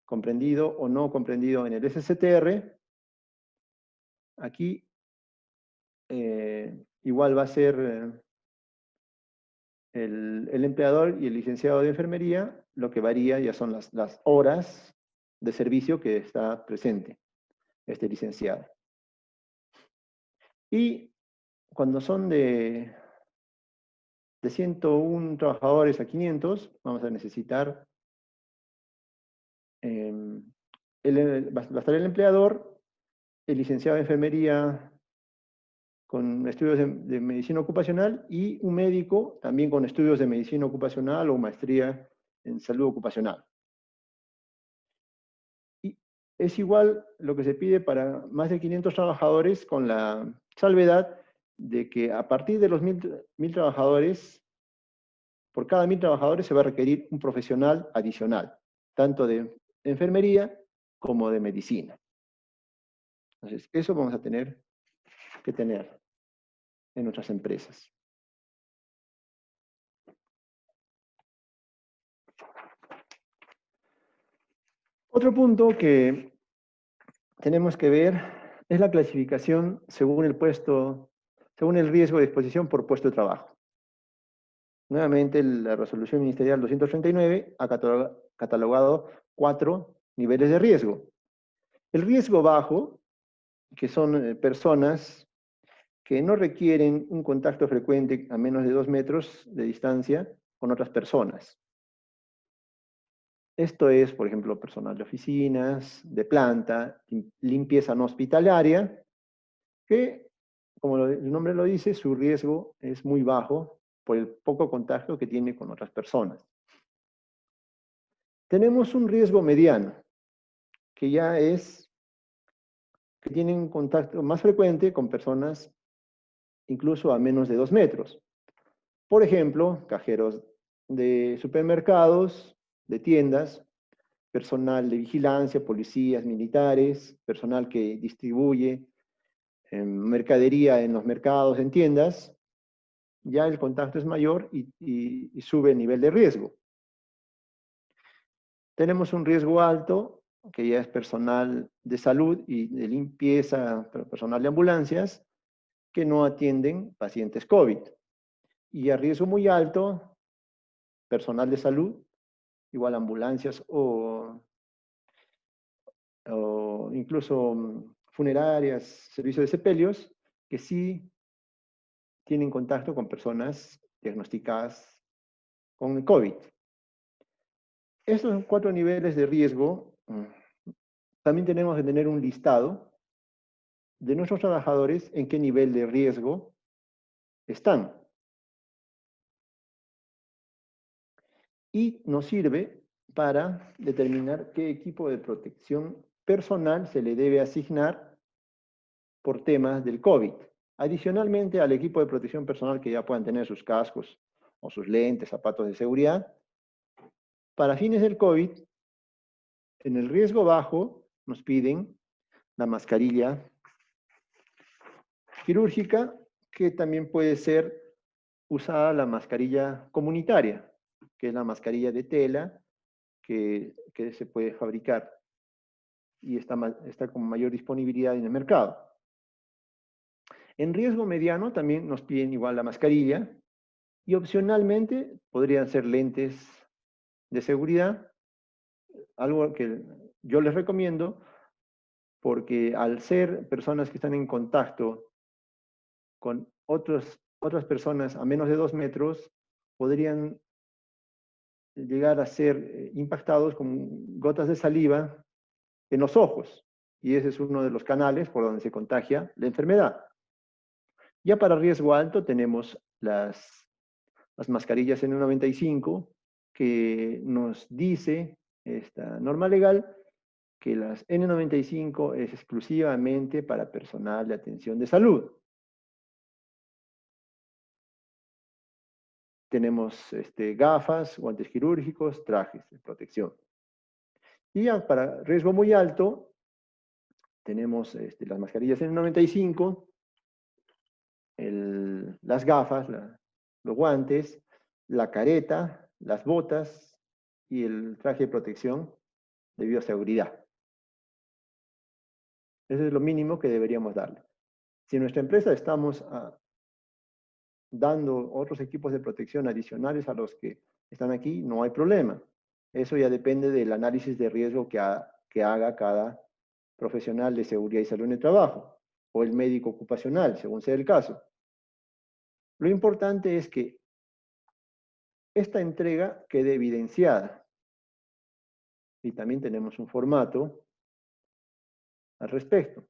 comprendido o no comprendido en el SCTR. Aquí igual va a ser el empleador y el licenciado de enfermería. Lo que varía ya son las horas de servicio que está presente este licenciado. Y cuando son de 101 trabajadores a 500, vamos a necesitar, va a estar el empleador, el licenciado de enfermería con estudios de medicina ocupacional y un médico también con estudios de medicina ocupacional o maestría en salud ocupacional. Y es igual lo que se pide para más de 500 trabajadores, con la salvedad de que a partir de los 1000 trabajadores, por cada 1000 trabajadores se va a requerir un profesional adicional, tanto de enfermería como de medicina. Entonces, eso vamos a tener que tener en nuestras empresas. Otro punto que tenemos que ver es la clasificación según el riesgo de exposición por puesto de trabajo. Nuevamente, la resolución ministerial 239 ha catalogado 4 niveles de riesgo. El riesgo bajo, que son personas que no requieren un contacto frecuente a menos de 2 metros de distancia con otras personas. Esto es, por ejemplo, personal de oficinas, de planta, limpieza no hospitalaria, que, como el nombre lo dice, su riesgo es muy bajo por el poco contacto que tiene con otras personas. Tenemos un riesgo mediano, que ya es que tienen contacto más frecuente con personas incluso a menos de 2 metros. Por ejemplo, cajeros de supermercados, de tiendas, personal de vigilancia, policías, militares, personal que distribuye mercadería en los mercados, en tiendas, ya el contacto es mayor y sube el nivel de riesgo. Tenemos un riesgo alto, que ya es personal de salud y de limpieza, personal de ambulancias, que no atienden pacientes COVID. Y a riesgo muy alto, personal de salud, igual ambulancias o incluso funerarias, servicios de sepelios, que sí tienen contacto con personas diagnosticadas con el COVID. Estos 4 niveles de riesgo, también tenemos que tener un listado de nuestros trabajadores en qué nivel de riesgo están. Y nos sirve para determinar qué equipo de protección personal se le debe asignar por temas del COVID. Adicionalmente al equipo de protección personal, que ya puedan tener sus cascos o sus lentes, zapatos de seguridad, para fines del COVID, en el riesgo bajo nos piden la mascarilla quirúrgica, que también puede ser usada la mascarilla comunitaria, que es la mascarilla de tela que se puede fabricar y está con mayor disponibilidad en el mercado. En riesgo mediano también nos piden igual la mascarilla, y opcionalmente podrían ser lentes de seguridad, algo que yo les recomiendo, porque al ser personas que están en contacto con otras personas a menos de 2 metros, podrían llegar a ser impactados con gotas de saliva en los ojos, y ese es uno de los canales por donde se contagia la enfermedad. Ya para riesgo alto tenemos las mascarillas N95, que nos dice esta norma legal que las N95 es exclusivamente para personal de atención de salud. Tenemos gafas, guantes quirúrgicos, trajes de protección. Y ya para riesgo muy alto, tenemos las mascarillas N95, las gafas, los guantes, la careta, las botas y el traje de protección de bioseguridad. Eso es lo mínimo que deberíamos darle. Si en nuestra empresa estamos dando otros equipos de protección adicionales a los que están aquí, no hay problema. Eso ya depende del análisis de riesgo que haga cada profesional de seguridad y salud en el trabajo, o el médico ocupacional, según sea el caso. Lo importante es que esta entrega quede evidenciada. Y también tenemos un formato al respecto.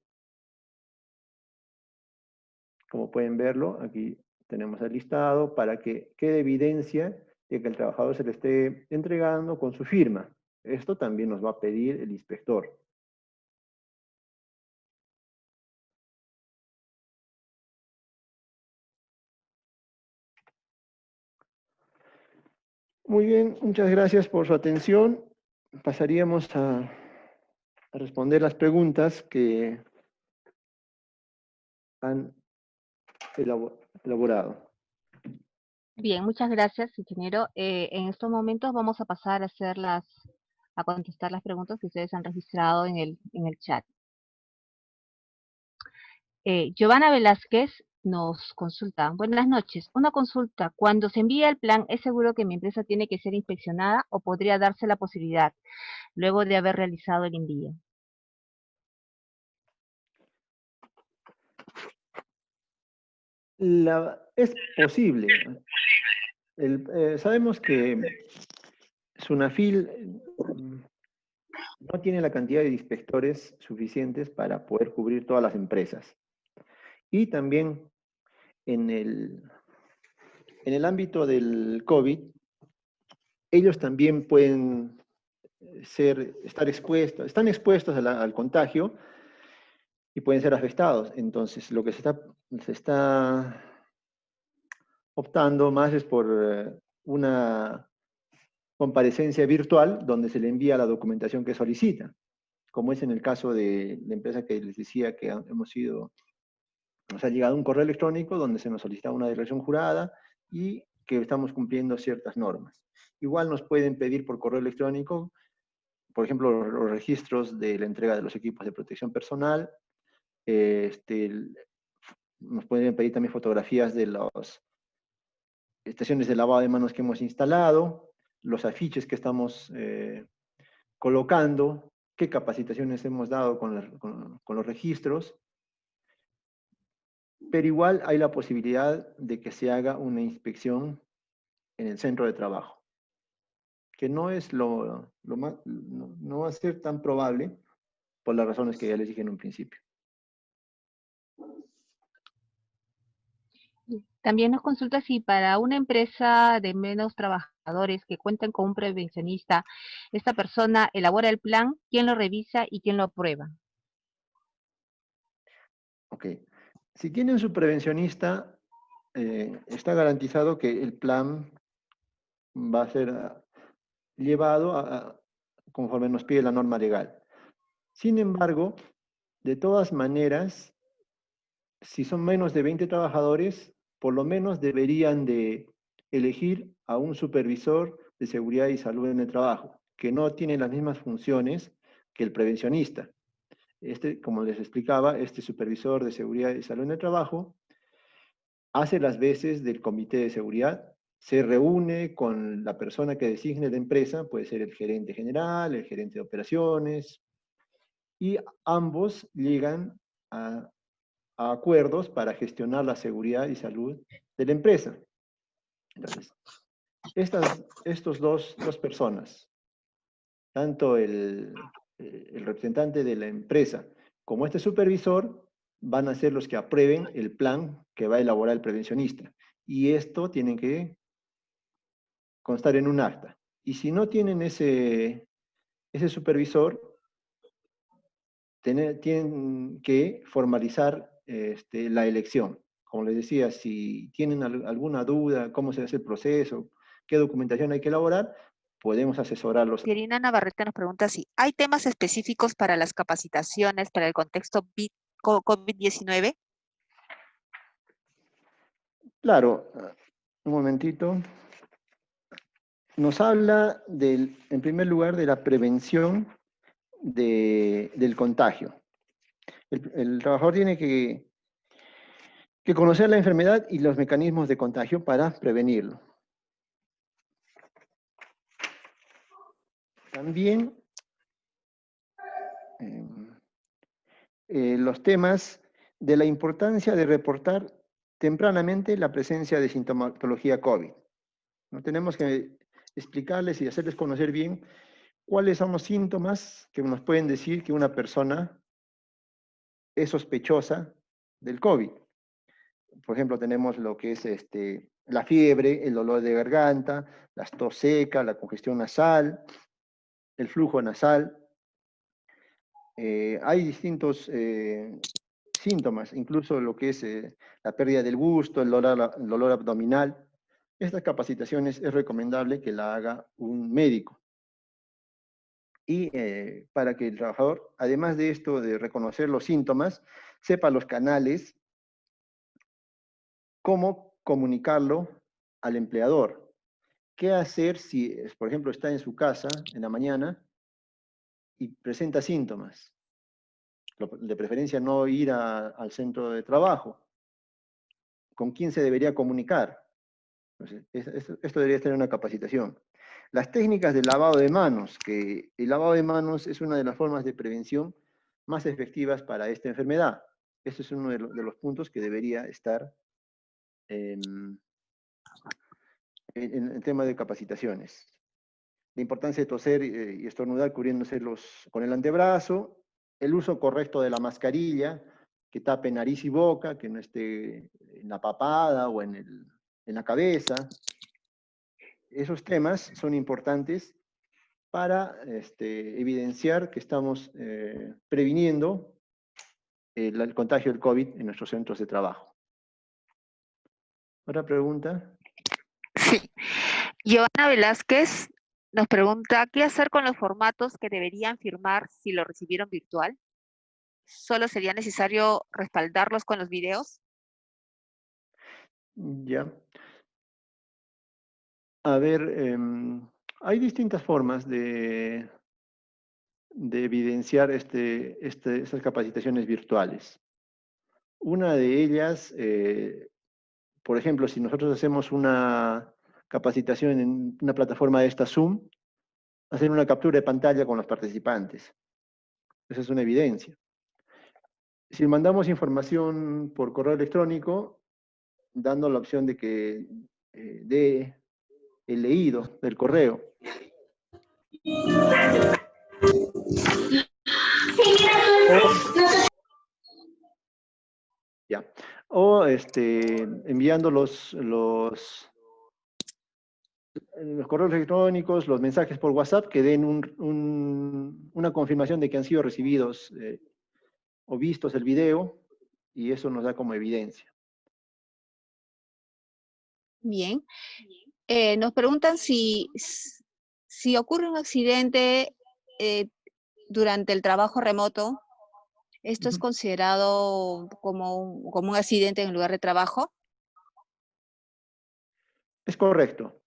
Como pueden verlo, aquí tenemos el listado para que quede evidencia y que el trabajador se le esté entregando con su firma. Esto también nos va a pedir el inspector. Muy bien, muchas gracias por su atención. Pasaríamos a responder las preguntas que han elaborado. Bien, muchas gracias, ingeniero. En estos momentos vamos a pasar a contestar las preguntas que ustedes han registrado en el chat. Giovanna Velázquez nos consulta. Buenas noches. Una consulta. Cuando se envía el plan, ¿es seguro que mi empresa tiene que ser inspeccionada o podría darse la posibilidad luego de haber realizado el envío? Es posible. Sabemos que Sunafil no tiene la cantidad de inspectores suficientes para poder cubrir todas las empresas. Y también en el ámbito del COVID, ellos también pueden están expuestos al contagio y pueden ser afectados. Entonces, lo que se está optando más es por una comparecencia virtual donde se le envía la documentación que solicita, como es en el caso de la empresa que les decía que nos ha llegado un correo electrónico donde se nos solicita una declaración jurada y que estamos cumpliendo ciertas normas. Igual nos pueden pedir por correo electrónico, por ejemplo, los registros de la entrega de los equipos de protección personal. Nos pueden pedir también fotografías de las estaciones de lavado de manos que hemos instalado, los afiches que estamos colocando, qué capacitaciones hemos dado con los registros, pero igual hay la posibilidad de que se haga una inspección en el centro de trabajo, que no es no va a ser tan probable por las razones que ya les dije en un principio. También nos consulta si para una empresa de menos trabajadores que cuenten con un prevencionista, esta persona elabora el plan, quién lo revisa y quién lo aprueba. Ok. Si tienen su prevencionista, está garantizado que el plan va a ser llevado conforme nos pide la norma legal. Sin embargo, de todas maneras, si son menos de 20 trabajadores, por lo menos deberían de elegir a un supervisor de seguridad y salud en el trabajo, que no tiene las mismas funciones que el prevencionista. Como les explicaba, este supervisor de seguridad y salud en el trabajo hace las veces del comité de seguridad, se reúne con la persona que designe la empresa, puede ser el gerente general, el gerente de operaciones, y ambos llegan a acuerdos para gestionar la seguridad y salud de la empresa. Entonces, estos dos personas, tanto el representante de la empresa como este supervisor, van a ser los que aprueben el plan que va a elaborar el prevencionista. Y esto tiene que constar en un acta. Y si no tienen ese supervisor, tienen que formalizar la elección. Como les decía, si tienen alguna duda, cómo se hace el proceso, qué documentación hay que elaborar, podemos asesorarlos. Irina Navarrete nos pregunta si hay temas específicos para las capacitaciones para el contexto COVID-19. Claro, un momentito. Nos habla en primer lugar, de la prevención del contagio. El trabajador tiene que conocer la enfermedad y los mecanismos de contagio para prevenirlo. También los temas de la importancia de reportar tempranamente la presencia de sintomatología COVID. ¿No? Tenemos que explicarles y hacerles conocer bien cuáles son los síntomas que nos pueden decir que una persona es sospechosa del COVID. Por ejemplo, tenemos lo que es la fiebre, el dolor de garganta, la tos seca, la congestión nasal, el flujo nasal. Hay distintos síntomas, incluso lo que es la pérdida del gusto, el dolor abdominal. Estas capacitaciones es recomendable que la haga un médico. Y para que el trabajador, además de esto de reconocer los síntomas, sepa los canales, cómo comunicarlo al empleador. ¿Qué hacer si, por ejemplo, está en su casa en la mañana y presenta síntomas? De preferencia no ir al centro de trabajo. ¿Con quién se debería comunicar? Entonces, esto debería tener una capacitación. Las técnicas de lavado de manos, que el lavado de manos es una de las formas de prevención más efectivas para esta enfermedad. Este es uno de los puntos que debería estar en el tema de capacitaciones. La importancia de toser y estornudar cubriéndose con el antebrazo, el uso correcto de la mascarilla, que tape nariz y boca, que no esté en la papada o en la cabeza. Esos temas son importantes para evidenciar que estamos previniendo el contagio del COVID en nuestros centros de trabajo. ¿Otra pregunta? Sí. Giovanna Velázquez nos pregunta, ¿qué hacer con los formatos que deberían firmar si lo recibieron virtual? ¿Solo sería necesario respaldarlos con los videos? Ya. A ver, hay distintas formas de evidenciar estas capacitaciones virtuales. Una de ellas, por ejemplo, si nosotros hacemos una capacitación en una plataforma de esta Zoom, hacer una captura de pantalla con los participantes. Esa es una evidencia. Si mandamos información por correo electrónico, dando la opción de que dé el leído del correo. O enviando los correos electrónicos, los mensajes por WhatsApp que den una confirmación de que han sido recibidos o vistos el video, y eso nos da como evidencia. Bien. Nos preguntan si ocurre un accidente durante el trabajo remoto, ¿esto es considerado como un accidente en el lugar de trabajo? Es correcto.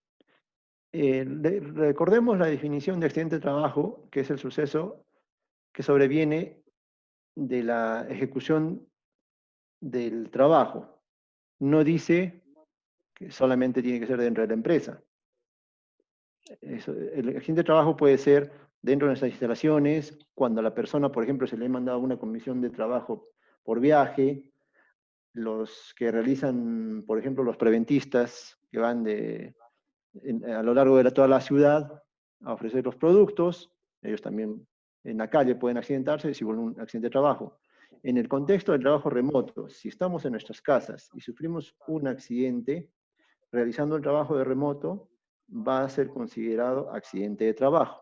Recordemos la definición de accidente de trabajo, que es el suceso que sobreviene de la ejecución del trabajo. No dice que solamente tiene que ser dentro de la empresa. El accidente de trabajo puede ser dentro de nuestras instalaciones, cuando a la persona, por ejemplo, se le ha mandado una comisión de trabajo por viaje, los que realizan, por ejemplo, los preventistas que van a lo largo de toda la ciudad a ofrecer los productos, ellos también en la calle pueden accidentarse si hubo un accidente de trabajo. En el contexto del trabajo remoto, si estamos en nuestras casas y sufrimos un accidente, realizando el trabajo de remoto, va a ser considerado accidente de trabajo.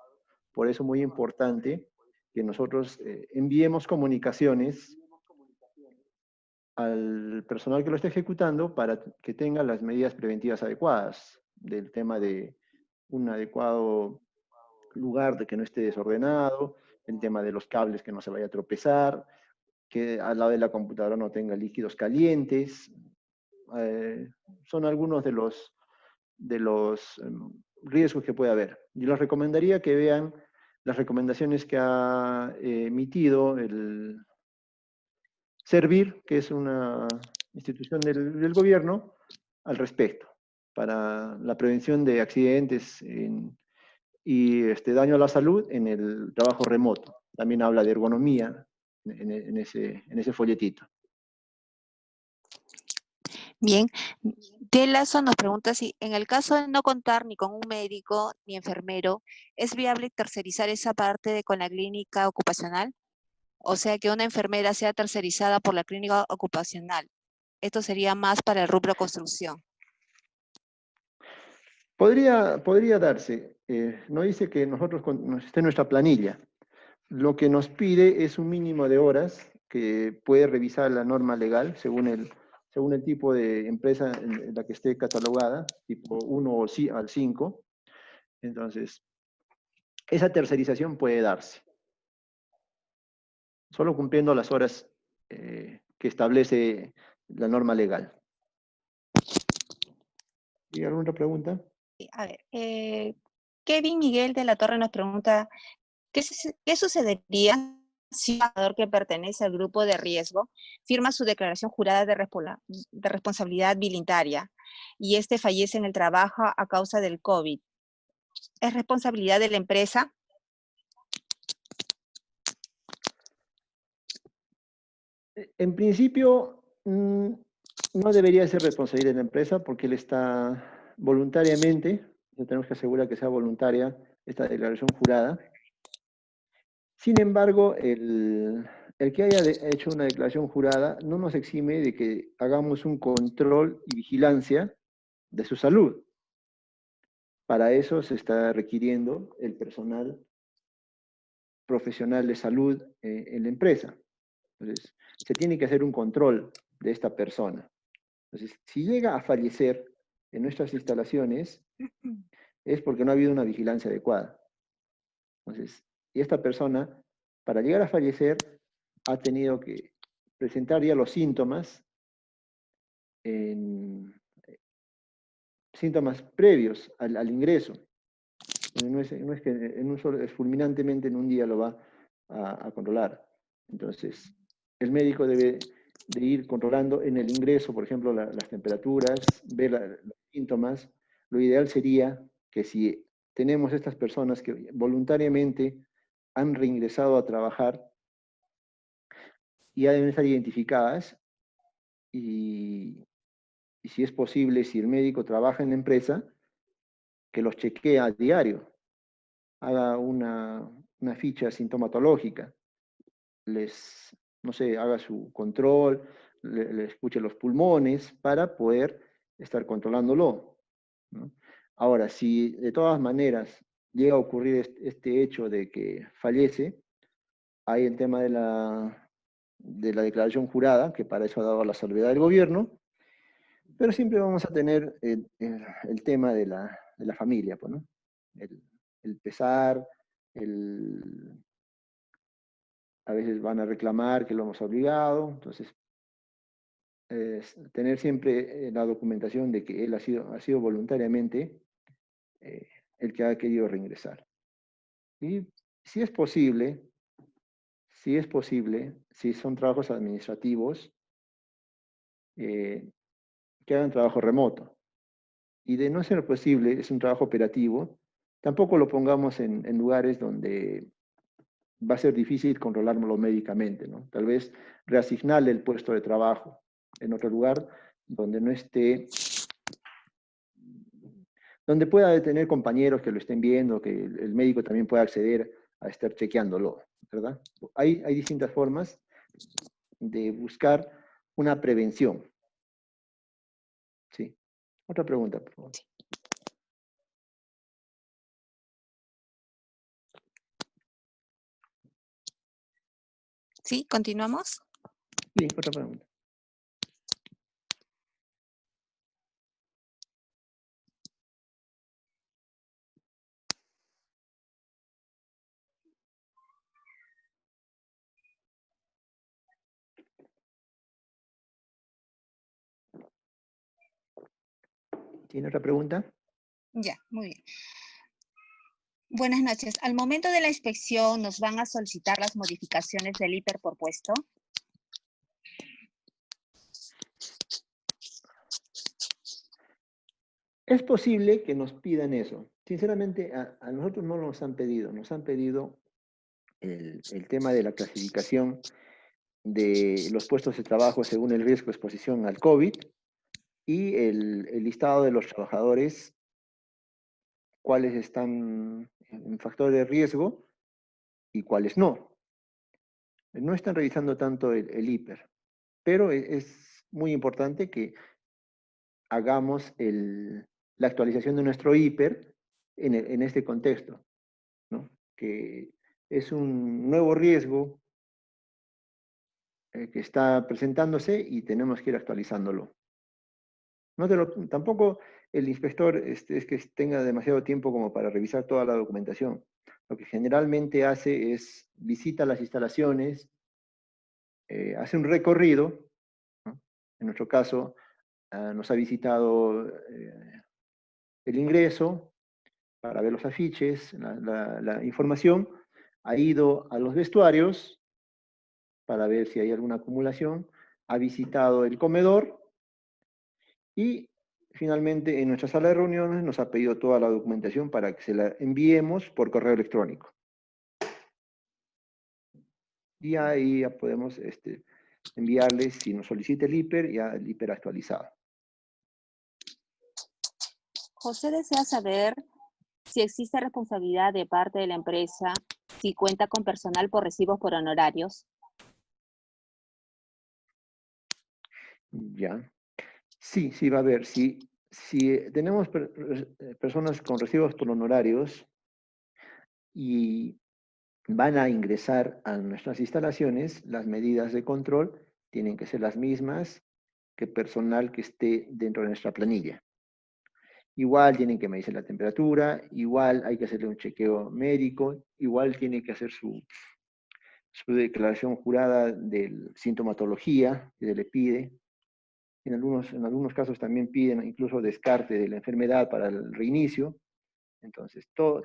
Por eso es muy importante que nosotros enviemos comunicaciones al personal que lo esté ejecutando para que tenga las medidas preventivas adecuadas, del tema de un adecuado lugar de que no esté desordenado, el tema de los cables que no se vaya a tropezar, que al lado de la computadora no tenga líquidos calientes. Son algunos de los riesgos que puede haber. Yo les recomendaría que vean las recomendaciones que ha emitido el Servir, que es una institución del gobierno, al respecto, para la prevención de accidentes y daño a la salud en el trabajo remoto. También habla de ergonomía en ese folletito. Bien. De Lazo nos pregunta si en el caso de no contar ni con un médico ni enfermero, ¿es viable tercerizar esa parte con la clínica ocupacional? O sea, que una enfermera sea tercerizada por la clínica ocupacional. Esto sería más para el rubro construcción. Podría darse. No dice que nos esté en nuestra planilla. Lo que nos pide es un mínimo de horas que puede revisar la norma legal según el tipo de empresa en la que esté catalogada, tipo 1 al 5. Entonces, esa tercerización puede darse, solo cumpliendo las horas que establece la norma legal. ¿Y alguna otra pregunta? A ver, Kevin Miguel de la Torre nos pregunta, ¿qué sucedería si un trabajador que pertenece al grupo de riesgo firma su declaración jurada de responsabilidad voluntaria y este fallece en el trabajo a causa del COVID? ¿Es responsabilidad de la empresa? En principio, no debería ser responsabilidad de la empresa porque él está voluntariamente, tenemos que asegurar que sea voluntaria esta declaración jurada. Sin embargo, el que haya hecho una declaración jurada no nos exime de que hagamos un control y vigilancia de su salud. Para eso se está requiriendo el personal profesional de salud en la empresa. Entonces, se tiene que hacer un control de esta persona. Entonces, si llega a fallecer en nuestras instalaciones, es porque no ha habido una vigilancia adecuada. Entonces, y esta persona, para llegar a fallecer, ha tenido que presentar ya los síntomas, síntomas previos al ingreso. No es que fulminantemente en un día lo va a controlar. Entonces, el médico debe de ir controlando en el ingreso, por ejemplo, las temperaturas, ver los síntomas. Lo ideal sería que si tenemos estas personas que voluntariamente han reingresado a trabajar, ya deben estar identificadas y si es posible, si el médico trabaja en la empresa, que los chequee a diario, haga una ficha sintomatológica, no sé, haga su control, le escuche los pulmones para poder estar controlándolo, ¿no? Ahora, si de todas maneras llega a ocurrir este hecho de que fallece, hay el tema de la declaración jurada, que para eso ha dado la salvedad del gobierno, pero siempre vamos a tener el tema de la familia, pues, ¿no? El pesar, a veces van a reclamar que lo hemos obligado, entonces tener siempre la documentación de que él ha sido voluntariamente el que ha querido reingresar. Y si es posible, si son trabajos administrativos, que hagan trabajo remoto. Y de no ser posible, es un trabajo operativo, tampoco lo pongamos en lugares donde va a ser difícil controlarlo médicamente, ¿no? Tal vez reasignarle el puesto de trabajo en otro lugar donde no esté, donde pueda tener compañeros que lo estén viendo, que el médico también pueda acceder a estar chequeándolo, ¿verdad? Hay distintas formas de buscar una prevención. Sí. Otra pregunta, por favor. ¿Sí? ¿Continuamos? Sí, otra pregunta. ¿Tiene otra pregunta? Ya, muy bien. Buenas noches. Al momento de la inspección, ¿nos van a solicitar las modificaciones del IPER por puesto? Es posible que nos pidan eso. Sinceramente, a nosotros no nos han pedido. Nos han pedido el tema de la clasificación de los puestos de trabajo según el riesgo de exposición al COVID y el listado de los trabajadores, cuáles están en factor de riesgo y cuáles no. No están revisando tanto el IPER, pero es muy importante que hagamos la actualización de nuestro hiper en este contexto, ¿no? Que es un nuevo riesgo que está presentándose y tenemos que ir actualizándolo. Tampoco el inspector es que tenga demasiado tiempo como para revisar toda la documentación. Lo que generalmente hace es visita las instalaciones, hace un recorrido, ¿no? En nuestro caso, nos ha visitado el ingreso para ver los afiches, la información, ha ido a los vestuarios para ver si hay alguna acumulación, ha visitado el comedor y finalmente en nuestra sala de reuniones nos ha pedido toda la documentación para que se la enviemos por correo electrónico. Y ahí ya podemos enviarles, si nos solicita el hiper, ya el hiper actualizado. José desea saber si existe responsabilidad de parte de la empresa si cuenta con personal por recibos por honorarios. Ya. Sí, sí, va a haber. Si tenemos personas con recibos por honorarios y van a ingresar a nuestras instalaciones, las medidas de control tienen que ser las mismas que personal que esté dentro de nuestra planilla. Igual tienen que medirse la temperatura, igual hay que hacerle un chequeo médico, igual tiene que hacer su declaración jurada de sintomatología que se le pide. En algunos casos también piden incluso descarte de la enfermedad para el reinicio. Entonces, todo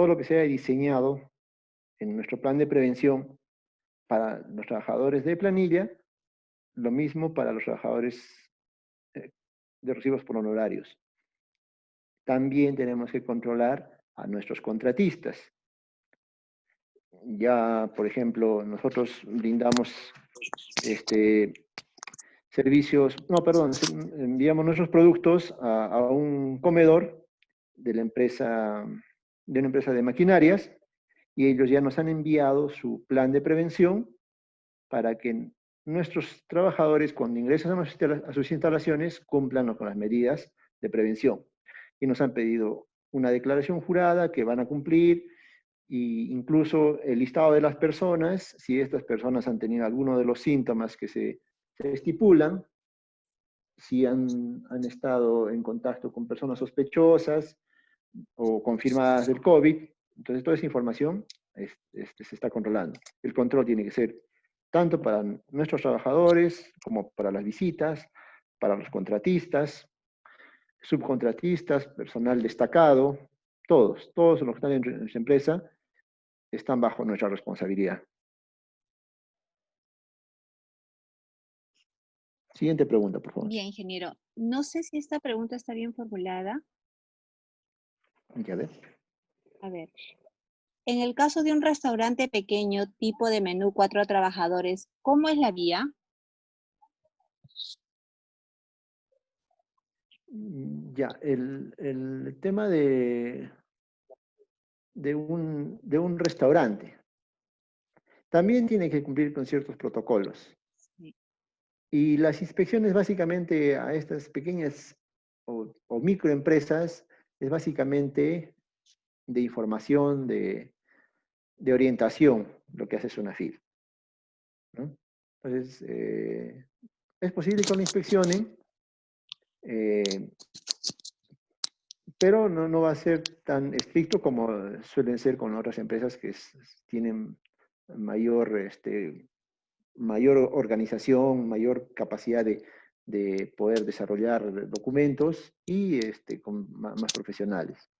lo que se haya diseñado en nuestro plan de prevención para los trabajadores de planilla, lo mismo para los trabajadores de recibos por honorarios. También tenemos que controlar a nuestros contratistas. Ya, por ejemplo, nosotros brindamos servicios, no, perdón, enviamos nuestros productos a un comedor de una empresa de maquinarias, y ellos ya nos han enviado su plan de prevención para que nuestros trabajadores, cuando ingresan a sus instalaciones, cumplan con las medidas de prevención. Y nos han pedido una declaración jurada que van a cumplir, e incluso el listado de las personas, si estas personas han tenido alguno de los síntomas que se estipulan, si han estado en contacto con personas sospechosas o confirmadas del COVID. Entonces, toda esa información se está controlando. El control tiene que ser tanto para nuestros trabajadores como para las visitas, para los contratistas, subcontratistas, personal destacado, todos los que están en nuestra empresa están bajo nuestra responsabilidad. Siguiente pregunta, por favor. Bien, ingeniero. No sé si esta pregunta está bien formulada. Ya ves. A ver. En el caso de un restaurante pequeño, tipo de menú 4 trabajadores, ¿cómo es la vía? Ya, el tema de un restaurante también tiene que cumplir con ciertos protocolos. Sí. Y las inspecciones básicamente a estas pequeñas o microempresas es básicamente de información, de orientación, lo que hace SUNAFIL, ¿no? Entonces, es posible que lo inspeccionen, pero no va a ser tan estricto como suelen ser con otras empresas que tienen mayor organización, mayor capacidad de poder desarrollar documentos y con más profesionales.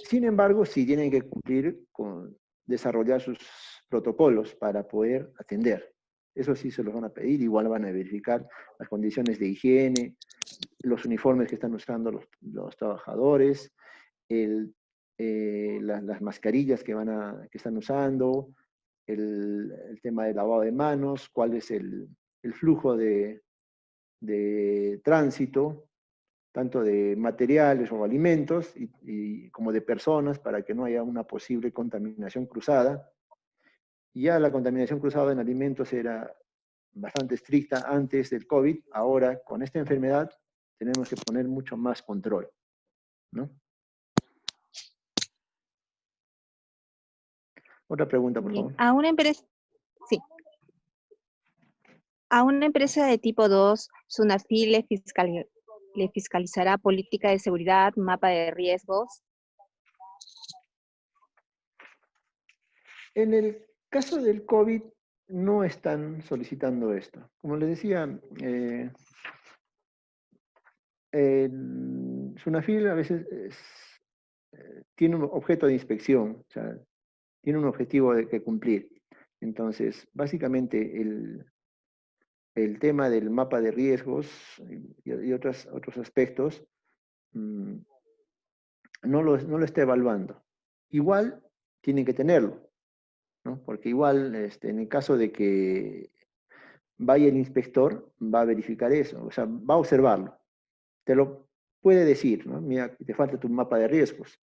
Sin embargo, sí tienen que cumplir con desarrollar sus protocolos para poder atender. Eso sí se los van a pedir, igual van a verificar las condiciones de higiene, los uniformes que están usando los trabajadores, las mascarillas que están usando, el tema del lavado de manos, cuál es el flujo de tránsito, tanto de materiales o alimentos como de personas, para que no haya una posible contaminación cruzada. Ya la contaminación cruzada en alimentos era bastante estricta antes del COVID, ahora con esta enfermedad tenemos que poner mucho más control, ¿no? Otra pregunta, por Bien, favor. a una empresa, sí, a una empresa de tipo 2, SUNAFIL le fiscalizará política de seguridad, mapa de riesgos. En el caso del COVID, no están solicitando esto. Como les decía, SUNAFIL a veces tiene un objeto de inspección, o sea, tiene un objetivo que cumplir. Entonces, básicamente, el tema del mapa de riesgos y otros aspectos no lo está evaluando. Igual tienen que tenerlo, ¿no? Porque igual, en el caso de que vaya el inspector, va a verificar eso, o sea, va a observarlo. Te lo puede decir, ¿no? Mira, te falta tu mapa de riesgos.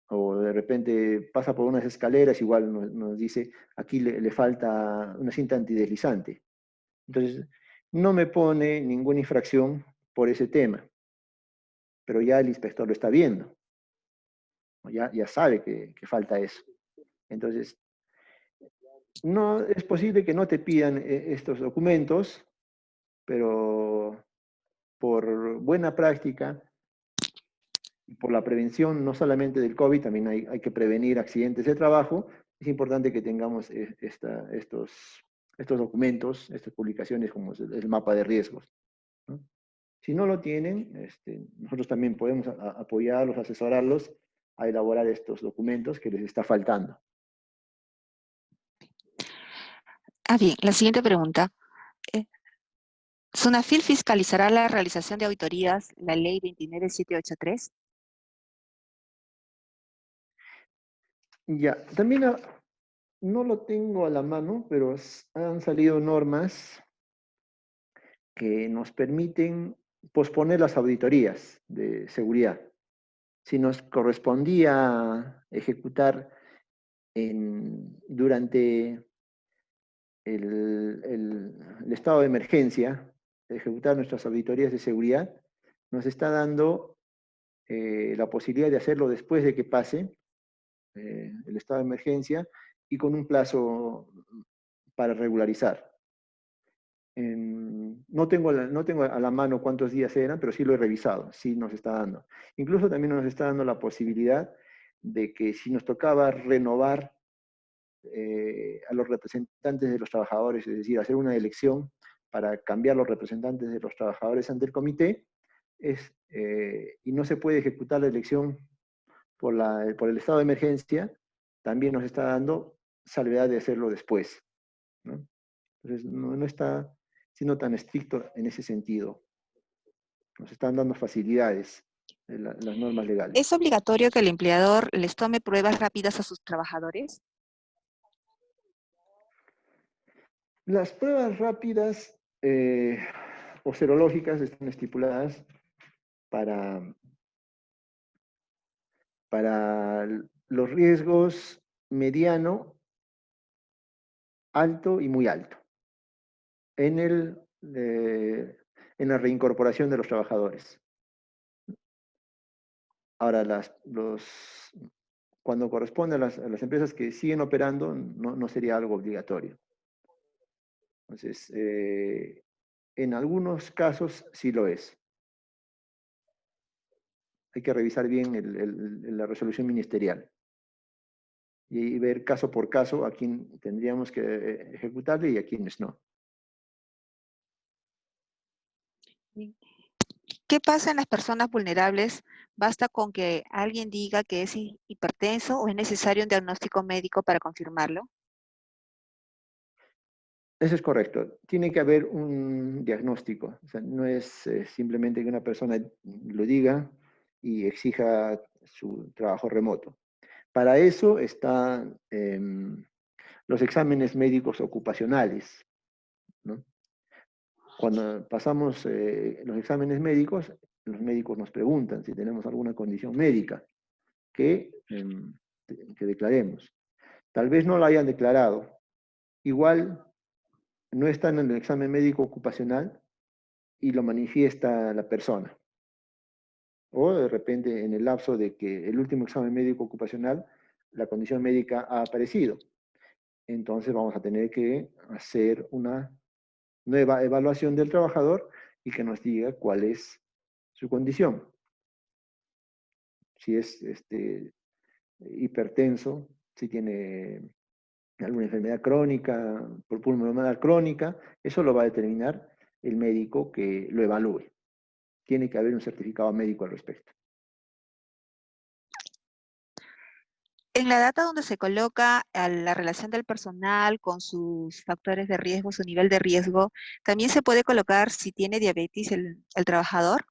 O de repente pasa por unas escaleras, igual nos dice, aquí le falta una cinta antideslizante. Entonces, no me pone ninguna infracción por ese tema, pero ya el inspector lo está viendo, ya sabe que falta eso. Entonces, no es posible que no te pidan estos documentos, pero por buena práctica y por la prevención no solamente del COVID, también hay que prevenir accidentes de trabajo, es importante que tengamos estos documentos, estas publicaciones como el mapa de riesgos, ¿no? Si no lo tienen, nosotros también podemos apoyarlos, asesorarlos a elaborar estos documentos que les está faltando. Bien, la siguiente pregunta. ¿SUNAFIL fiscalizará la realización de auditorías, la ley 29783? Ya, también no lo tengo a la mano, pero han salido normas que nos permiten posponer las auditorías de seguridad. Si nos correspondía ejecutar durante el estado de emergencia, ejecutar nuestras auditorías de seguridad, nos está dando la posibilidad de hacerlo después de que pase el estado de emergencia y con un plazo para regularizar. No tengo a la mano cuántos días eran, pero sí lo he revisado, sí nos está dando. Incluso también nos está dando la posibilidad de que si nos tocaba renovar a los representantes de los trabajadores, es decir, hacer una elección para cambiar los representantes de los trabajadores ante el comité, y no se puede ejecutar la elección por el estado de emergencia, también nos está dando salvedad de hacerlo después, ¿no? Entonces, no está siendo tan estricto en ese sentido. Nos están dando facilidades las normas legales. ¿Es obligatorio que el empleador les tome pruebas rápidas a sus trabajadores? Las pruebas rápidas o serológicas están estipuladas para los riesgos mediano, alto y muy alto en la reincorporación de los trabajadores. Ahora, cuando corresponde a las empresas que siguen operando, no sería algo obligatorio. Entonces, en algunos casos sí lo es. Hay que revisar bien la resolución ministerial y ver caso por caso a quién tendríamos que ejecutarle y a quiénes no. ¿Qué pasa en las personas vulnerables? ¿Basta con que alguien diga que es hipertenso o es necesario un diagnóstico médico para confirmarlo? Eso es correcto. Tiene que haber un diagnóstico. O sea, no es simplemente que una persona lo diga y exija su trabajo remoto. Para eso están los exámenes médicos ocupacionales, ¿no? Cuando pasamos los exámenes médicos, los médicos nos preguntan si tenemos alguna condición médica que declaremos. Tal vez no la hayan declarado. Igual no está en el examen médico ocupacional, y lo manifiesta la persona. O de repente en el lapso de que el último examen médico ocupacional, la condición médica ha aparecido. Entonces vamos a tener que hacer una nueva evaluación del trabajador y que nos diga cuál es su condición. Si es hipertenso, si tiene alguna enfermedad crónica, pulmonar crónica, eso lo va a determinar el médico que lo evalúe. Tiene que haber un certificado médico al respecto. En la data donde se coloca la relación del personal con sus factores de riesgo, su nivel de riesgo, ¿también se puede colocar si tiene diabetes el trabajador?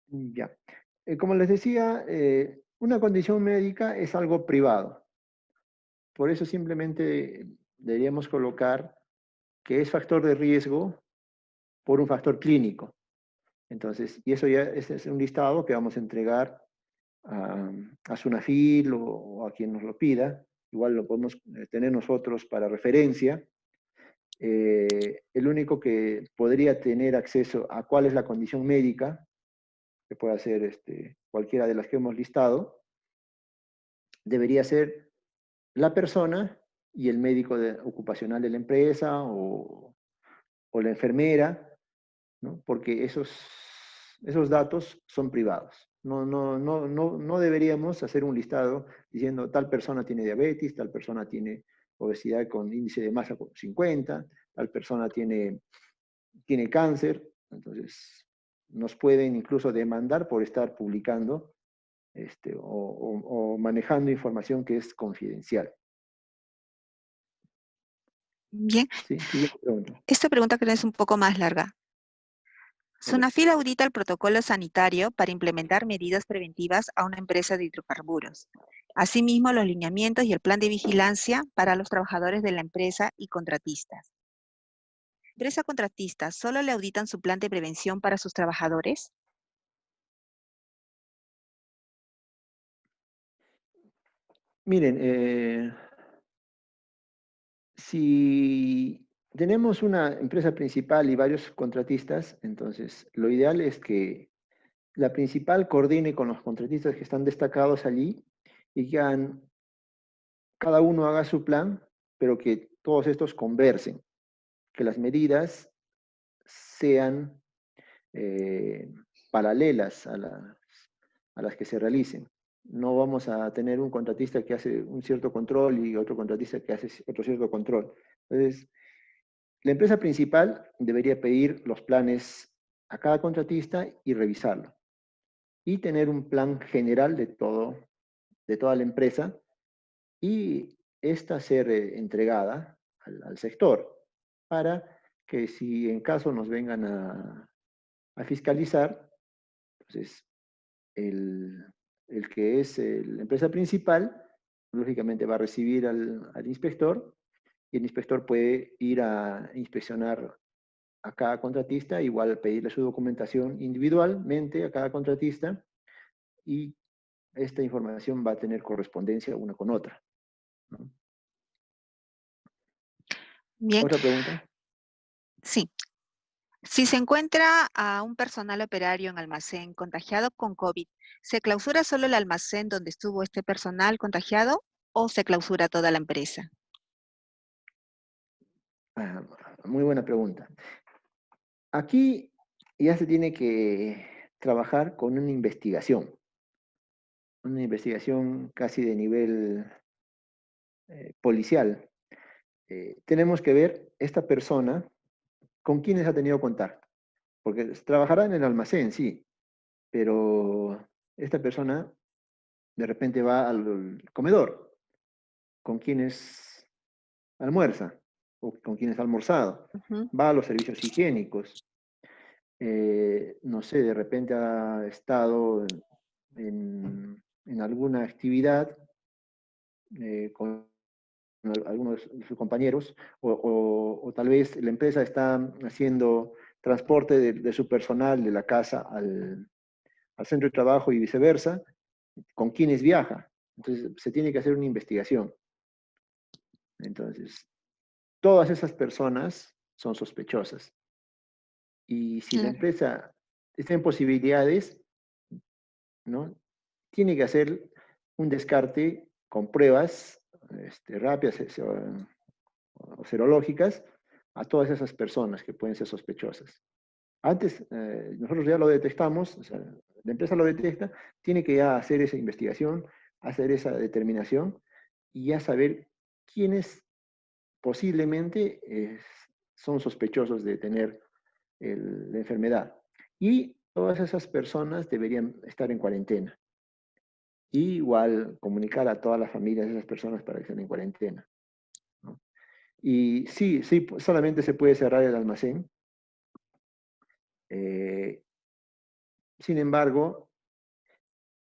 Ya. Como les decía, una condición médica es algo privado. Por eso simplemente deberíamos colocar que es factor de riesgo por un factor clínico. Entonces, y eso ya es un listado que vamos a entregar a Sunafil o a quien nos lo pida. Igual lo podemos tener nosotros para referencia. El único que podría tener acceso a cuál es la condición médica, que pueda ser cualquiera de las que hemos listado, debería ser la persona y el médico ocupacional de la empresa o la enfermera, ¿no? Porque esos datos son privados. No deberíamos hacer un listado diciendo tal persona tiene diabetes, tal persona tiene obesidad con índice de masa 50, tal persona tiene cáncer. Entonces, nos pueden incluso demandar por estar publicando o manejando información que es confidencial. Bien, ¿Sí? Siguiente pregunta. esta pregunta creo es un poco más larga. A ver. Sunafil audita el protocolo sanitario para implementar medidas preventivas a una empresa de hidrocarburos. Asimismo, los lineamientos y el plan de vigilancia para los trabajadores de la empresa y contratistas. ¿Empresa contratista solo le auditan su plan de prevención para sus trabajadores? Miren, si tenemos una empresa principal y varios contratistas, entonces lo ideal es que la principal coordine con los contratistas que están destacados allí y que cada uno haga su plan, pero que todos estos conversen, que las medidas sean paralelas a las que se realicen. No vamos a tener un contratista que hace un cierto control y otro contratista que hace otro cierto control. Entonces, la empresa principal debería pedir los planes a cada contratista y revisarlo. Y tener un plan general de toda la empresa y esta ser entregada al sector para que si en caso nos vengan a fiscalizar, entonces el que es la empresa principal, lógicamente va a recibir al inspector y el inspector puede ir a inspeccionar a cada contratista, igual pedirle su documentación individualmente a cada contratista y esta información va a tener correspondencia una con otra, ¿no? Bien, ¿Otra pregunta? sí. Si se encuentra a un personal operario en almacén contagiado con COVID, ¿se clausura solo el almacén donde estuvo este personal contagiado o se clausura toda la empresa? Ah, muy buena pregunta. Aquí ya se tiene que trabajar con una investigación casi de nivel policial. Tenemos que ver esta persona con quiénes ha tenido contacto, porque trabajará en el almacén, sí, pero esta persona de repente va al comedor, con quienes almuerza o con quienes ha almorzado, Ujú. va a los servicios higiénicos, no sé, de repente ha estado en alguna actividad con algunos de sus compañeros, o tal vez la empresa está haciendo transporte de su personal de la casa al centro de trabajo y viceversa, con quienes viaja. Entonces, se tiene que hacer una investigación. Entonces, todas esas personas son sospechosas. Y si la Claro. empresa está en posibilidades, ¿no? Tiene que hacer un descarte con pruebas rápidas o serológicas a todas esas personas que pueden ser sospechosas. Antes, nosotros ya lo detectamos, o sea, la empresa lo detecta, tiene que ya hacer esa investigación, hacer esa determinación y ya saber quiénes posiblemente son sospechosos de tener la enfermedad. Y todas esas personas deberían estar en cuarentena. Y igual comunicar a todas las familias de esas personas para que estén en cuarentena, ¿no? Y sí, sí, solamente se puede cerrar el almacén. Sin embargo,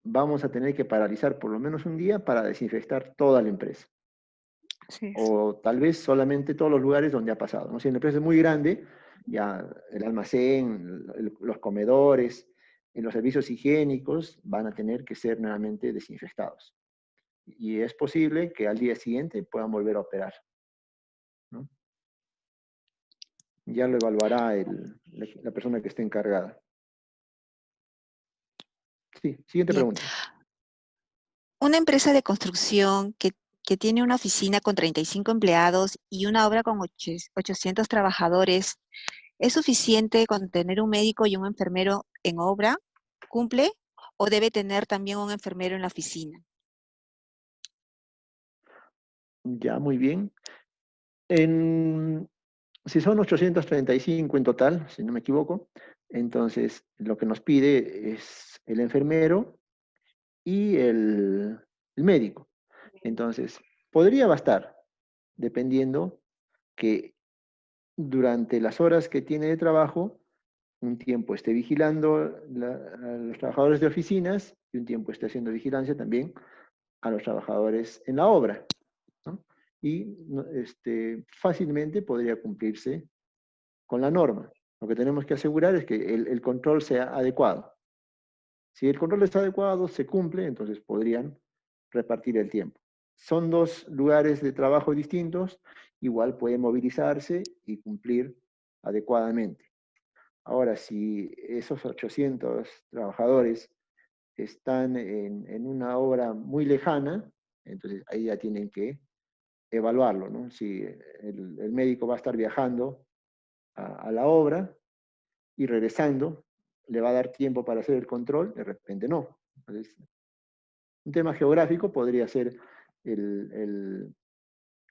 vamos a tener que paralizar por lo menos un día para desinfectar toda la empresa. Así es. O tal vez solamente todos los lugares donde ha pasado, ¿no? Si la empresa es muy grande, ya el almacén, los comedores, los servicios higiénicos van a tener que ser nuevamente desinfectados. Y es posible que al día siguiente puedan volver a operar, ¿no? Ya lo evaluará la persona que esté encargada. Sí, siguiente Bien. pregunta. Una empresa de construcción que tiene una oficina con 35 empleados y una obra con 800 trabajadores, ¿es suficiente con tener un médico y un enfermero en obra? ¿Cumple? ¿O debe tener también un enfermero en la oficina? Ya, muy bien. Si son 835 en total, si no me equivoco, entonces lo que nos pide es el enfermero y el médico. Entonces, podría bastar, dependiendo que durante las horas que tiene de trabajo, un tiempo esté vigilando a los trabajadores de oficinas y un tiempo esté haciendo vigilancia también a los trabajadores en la obra, ¿no? Y fácilmente podría cumplirse con la norma. Lo que tenemos que asegurar es que el control sea adecuado. Si el control está adecuado, se cumple, entonces podrían repartir el tiempo. Son dos lugares de trabajo distintos, igual pueden movilizarse y cumplir adecuadamente. Ahora, si esos 800 trabajadores están en una obra muy lejana, entonces ahí ya tienen que evaluarlo, ¿no? Si el médico va a estar viajando a la obra y regresando, le va a dar tiempo para hacer el control, de repente no. Entonces, un tema geográfico podría ser el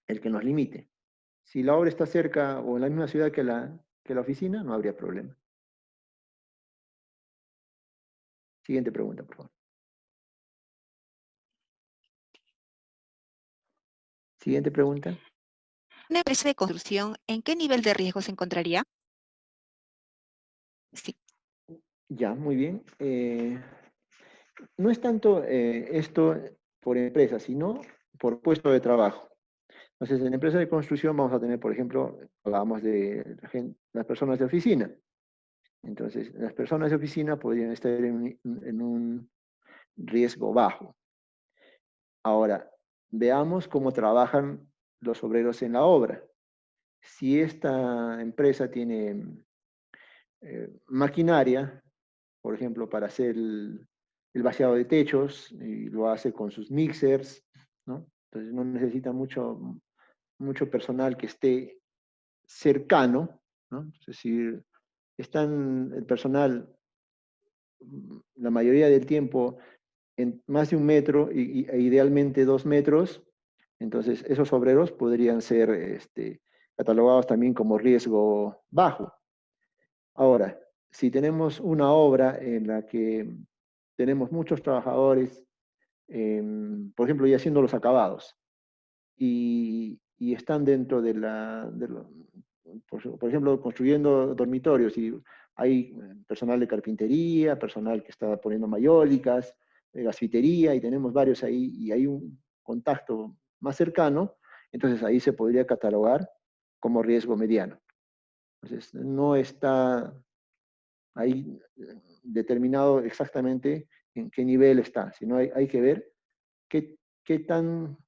que nos limite. Si la obra está cerca o en la misma ciudad que la oficina, no habría problema. Siguiente pregunta, por favor. Siguiente pregunta. ¿Una empresa de construcción en qué nivel de riesgo se encontraría? Sí. Ya, muy bien. No es tanto esto por empresa, sino por puesto de trabajo. Entonces, en empresas de construcción vamos a tener, por ejemplo, hablábamos de las personas de oficina. Entonces, las personas de oficina podrían estar en un riesgo bajo. Ahora, veamos cómo trabajan los obreros en la obra. Si esta empresa tiene maquinaria, por ejemplo, para hacer el vaciado de techos, y lo hace con sus mixers, ¿no? Entonces no necesita mucho personal que esté cercano, ¿no? Es decir, el personal la mayoría del tiempo en más de 1 metro e idealmente 2 metros, entonces esos obreros podrían ser catalogados también como riesgo bajo. Ahora, si tenemos una obra en la que tenemos muchos trabajadores, por ejemplo, y haciendo los acabados, y están dentro por ejemplo, construyendo dormitorios, y hay personal de carpintería, personal que está poniendo mayólicas, gasfitería, y tenemos varios ahí, y hay un contacto más cercano, entonces ahí se podría catalogar como riesgo mediano. Entonces, no está ahí determinado exactamente en qué nivel está, sino hay que ver qué tan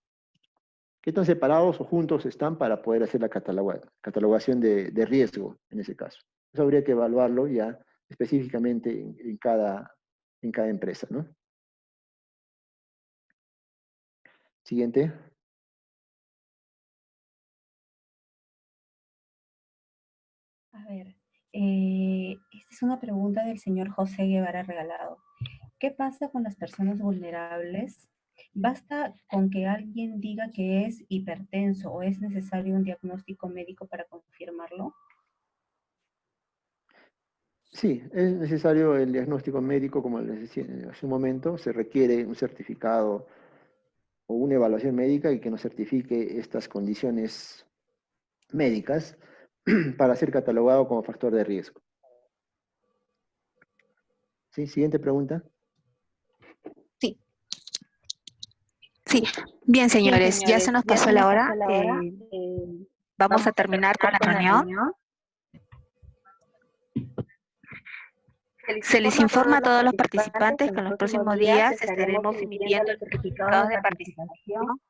qué tan separados o juntos están para poder hacer la catalogación de riesgo en ese caso. Eso habría que evaluarlo ya específicamente en cada empresa, ¿no? Siguiente. A ver, esta es una pregunta del señor José Guevara Regalado. ¿Qué pasa con las personas vulnerables? ¿Basta con que alguien diga que es hipertenso o es necesario un diagnóstico médico para confirmarlo? Sí, es necesario el diagnóstico médico, como les decía hace un momento, se requiere un certificado o una evaluación médica y que nos certifique estas condiciones médicas para ser catalogado como factor de riesgo. ¿Sí? Siguiente pregunta. Sí. Sí, bien señores, ya se nos pasó la hora. Vamos a terminar con la reunión. Se les informa a todos los participantes que en los próximos días estaremos emitiendo el certificado de participación.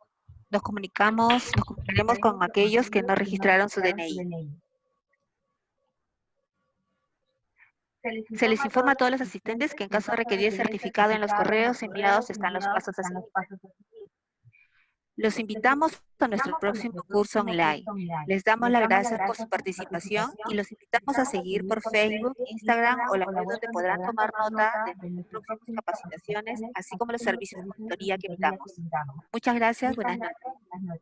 Nos comunicaremos con aquellos que no registraron su DNI. Se les informa a todos los asistentes que en caso de requerir certificado en los correos enviados están los pasos a seguir. Los invitamos a nuestro próximo curso online. Les damos las gracias por su participación y los invitamos a seguir por Facebook, Instagram o la web donde podrán tomar nota de nuestras próximas capacitaciones, así como los servicios de mentoría que brindamos. Muchas gracias, buenas noches.